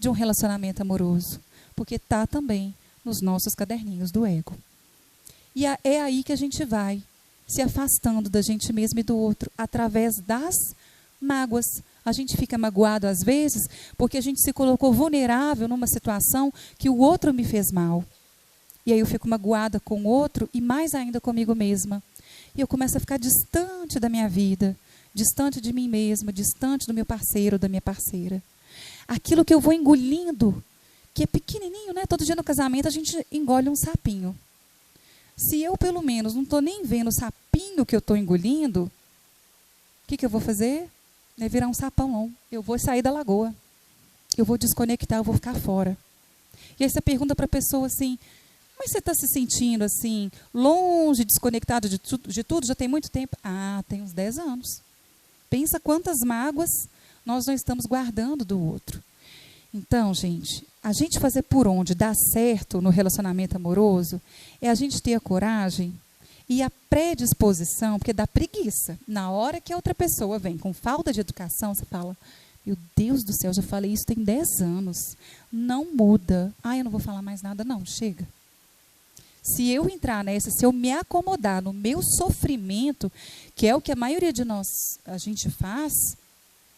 de um relacionamento amoroso. Porque está também nos nossos caderninhos do ego. E é aí que a gente vai se afastando da gente mesmo e do outro, através das mágoas. A gente fica magoado às vezes, porque a gente se colocou vulnerável numa situação que o outro me fez mal. E aí eu fico magoada com o outro e mais ainda comigo mesma. E eu começo a ficar distante da minha vida, distante de mim mesma, distante do meu parceiro, da minha parceira. Aquilo que eu vou engolindo, que é pequenininho, né? Todo dia no casamento a gente engole um sapinho. Se eu, pelo menos, não estou nem vendo o sapinho que eu estou engolindo, o que eu vou fazer? É virar um sapão, não. Eu vou sair da lagoa. Eu vou desconectar, eu vou ficar fora. E aí você pergunta para a pessoa assim, mas você está se sentindo assim, longe, desconectado de tudo? Já tem muito tempo? Tem uns 10 anos. Pensa quantas mágoas nós não estamos guardando do outro. Então, gente, a gente fazer por onde dá certo no relacionamento amoroso é a gente ter a coragem e a predisposição, porque dá preguiça. Na hora que a outra pessoa vem com falta de educação, você fala, meu Deus do céu, já falei isso tem 10 anos. Não muda. Eu não vou falar mais nada, não, chega. Se eu entrar nessa, se eu me acomodar no meu sofrimento, que é o que a maioria de nós, a gente faz,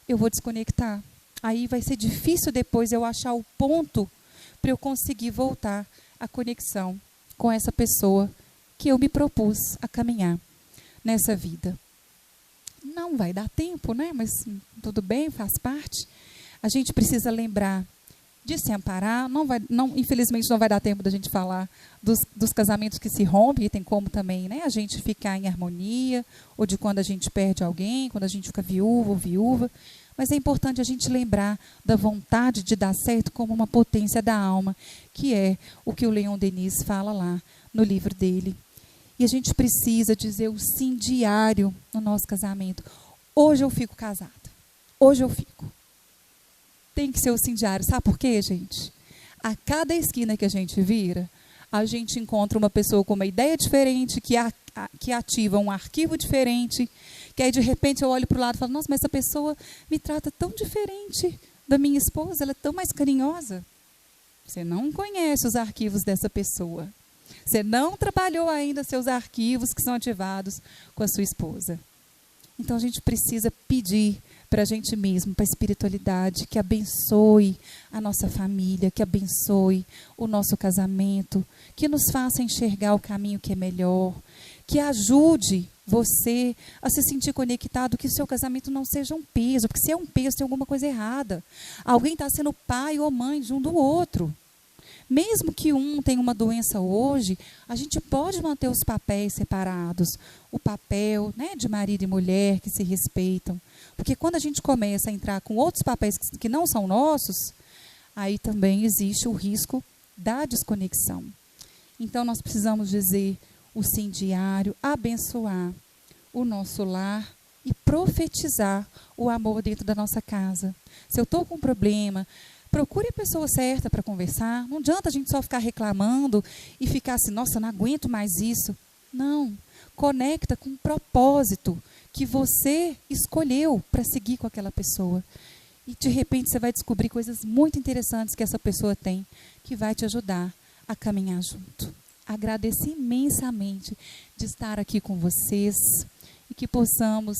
eu vou desconectar. Aí vai ser difícil depois eu achar o ponto para eu conseguir voltar à conexão com essa pessoa que eu me propus a caminhar nessa vida. Não vai dar tempo, né? Mas tudo bem, faz parte. A gente precisa lembrar de se amparar. Infelizmente não vai dar tempo da gente falar dos casamentos que se rompem, e tem como também, né? A gente ficar em harmonia, ou de quando a gente perde alguém, quando a gente fica viúvo ou viúva. Mas é importante a gente lembrar da vontade de dar certo como uma potência da alma, que é o que o Leon Denis fala lá no livro dele. E a gente precisa dizer o sim diário no nosso casamento. Hoje eu fico casada. Hoje eu fico. Tem que ser o sim diário. Sabe por quê, gente? A cada esquina que a gente vira, a gente encontra uma pessoa com uma ideia diferente, que ativa um arquivo diferente, que aí de repente eu olho para o lado e falo, nossa, mas essa pessoa me trata tão diferente da minha esposa, ela é tão mais carinhosa. Você não conhece os arquivos dessa pessoa. Você não trabalhou ainda seus arquivos que são ativados com a sua esposa. Então a gente precisa pedir para a gente mesmo, para a espiritualidade, que abençoe a nossa família, que abençoe o nosso casamento, que nos faça enxergar o caminho que é melhor, que ajude você a se sentir conectado, que o seu casamento não seja um peso, porque se é um peso tem alguma coisa errada. Alguém está sendo pai ou mãe de um do outro. Mesmo que um tenha uma doença hoje, a gente pode manter os papéis separados. O papel, né, de marido e mulher que se respeitam. Porque quando a gente começa a entrar com outros papéis que não são nossos, aí também existe o risco da desconexão. Então nós precisamos dizer o sim diário, abençoar o nosso lar e profetizar o amor dentro da nossa casa. Se eu estou com um problema, procure a pessoa certa para conversar. Não adianta a gente só ficar reclamando e ficar assim, nossa, não aguento mais isso. Não. Conecta com um propósito que você escolheu para seguir com aquela pessoa. E, de repente, você vai descobrir coisas muito interessantes que essa pessoa tem, que vai te ajudar a caminhar junto. Agradeço imensamente de estar aqui com vocês e que possamos,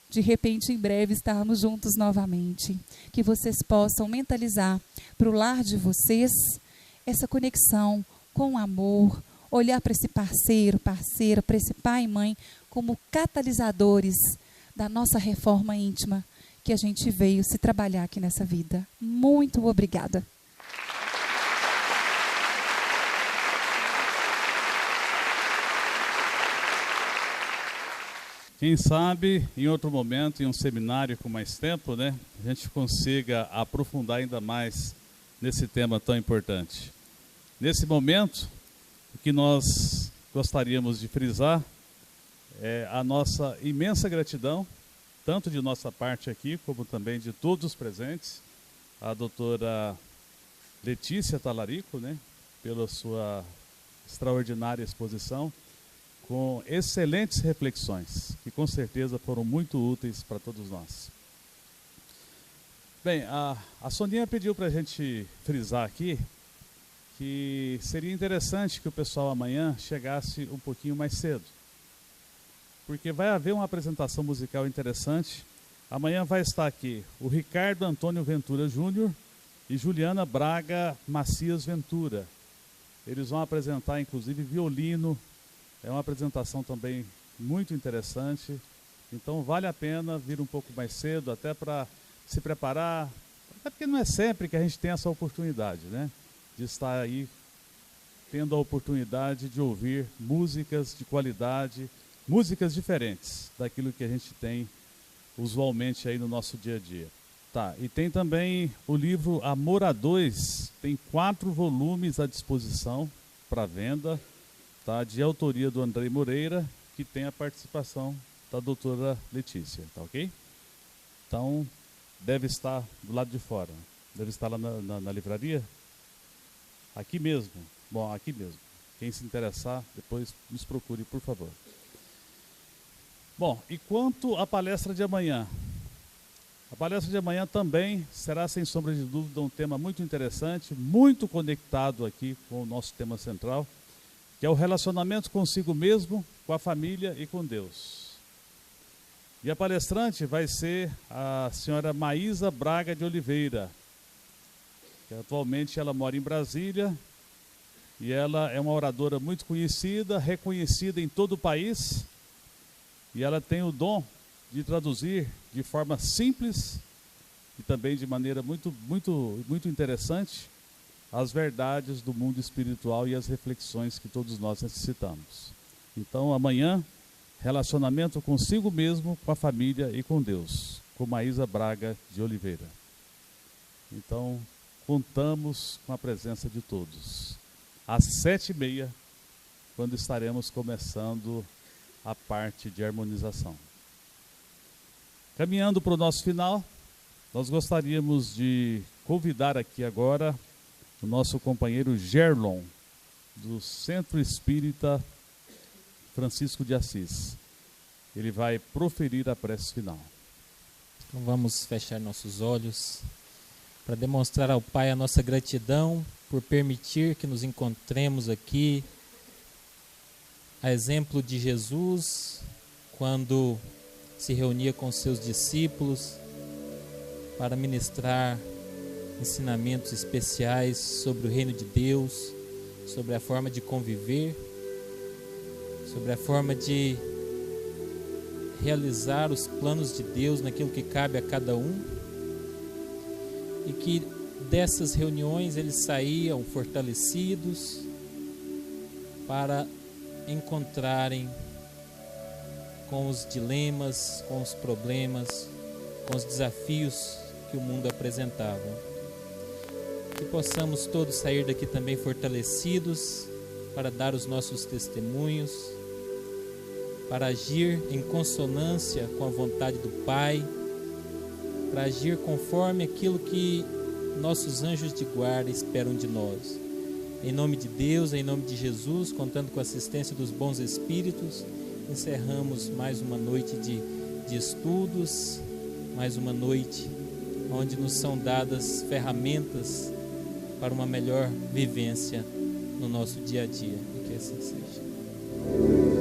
de repente, em breve, estarmos juntos novamente. Que vocês possam mentalizar para o lar de vocês essa conexão com amor, olhar para esse parceiro, parceira, para esse pai e mãe como catalisadores da nossa reforma íntima que a gente veio se trabalhar aqui nessa vida. Muito obrigada. Quem sabe, em outro momento, em um seminário com mais tempo, né, a gente consiga aprofundar ainda mais nesse tema tão importante. Nesse momento, o que nós gostaríamos de frisar é a nossa imensa gratidão, tanto de nossa parte aqui, como também de todos os presentes, a doutora Letícia Talarico, né, pela sua extraordinária exposição, com excelentes reflexões, que com certeza foram muito úteis para todos nós. Bem, a Soninha pediu para a gente frisar aqui que seria interessante que o pessoal amanhã chegasse um pouquinho mais cedo, porque vai haver uma apresentação musical interessante. Amanhã vai estar aqui o Ricardo Antônio Ventura Júnior e Juliana Braga Macias Ventura. Eles vão apresentar, inclusive, violino. É uma apresentação também muito interessante, então vale a pena vir um pouco mais cedo, até para se preparar, até porque não é sempre que a gente tem essa oportunidade, né, de estar aí tendo a oportunidade de ouvir músicas de qualidade, músicas diferentes daquilo que a gente tem usualmente aí no nosso dia a dia. Tá, e tem também o livro Amor a Dois, tem 4 volumes à disposição para venda, tá, de autoria do Andrei Moreira, que tem a participação da doutora Letícia, tá ok? Então, deve estar do lado de fora, deve estar lá na livraria, aqui mesmo, bom, aqui mesmo. Quem se interessar, depois nos procure, por favor. Bom, e quanto à palestra de amanhã? A palestra de amanhã também será, sem sombra de dúvida, um tema muito interessante, muito conectado aqui com o nosso tema central, que é o relacionamento consigo mesmo, com a família e com Deus. E a palestrante vai ser a senhora Maísa Braga de Oliveira, que atualmente ela mora em Brasília, e ela é uma oradora muito conhecida, reconhecida em todo o país, e ela tem o dom de traduzir de forma simples e também de maneira muito interessante as verdades do mundo espiritual e as reflexões que todos nós necessitamos. Então, amanhã, relacionamento consigo mesmo, com a família e com Deus, com Maísa Braga de Oliveira. Então, contamos com a presença de todos. Às 7h30, quando estaremos começando a parte de harmonização. Caminhando para o nosso final, nós gostaríamos de convidar aqui agora o nosso companheiro Gerlon, do Centro Espírita Francisco de Assis. Ele vai proferir a prece final. Então vamos fechar nossos olhos para demonstrar ao Pai a nossa gratidão por permitir que nos encontremos aqui a exemplo de Jesus, quando se reunia com seus discípulos para ministrar ensinamentos especiais sobre o reino de Deus, sobre a forma de conviver, sobre a forma de realizar os planos de Deus naquilo que cabe a cada um, e que dessas reuniões eles saíam fortalecidos para encontrarem com os dilemas, com os problemas, com os desafios que o mundo apresentava. Que possamos todos sair daqui também fortalecidos para dar os nossos testemunhos, para agir em consonância com a vontade do Pai, para agir conforme aquilo que nossos anjos de guarda esperam de nós. Em nome de Deus, em nome de Jesus, contando com a assistência dos bons espíritos, encerramos mais uma noite de estudos, mais uma noite onde nos são dadas ferramentas para uma melhor vivência no nosso dia a dia. E que assim seja.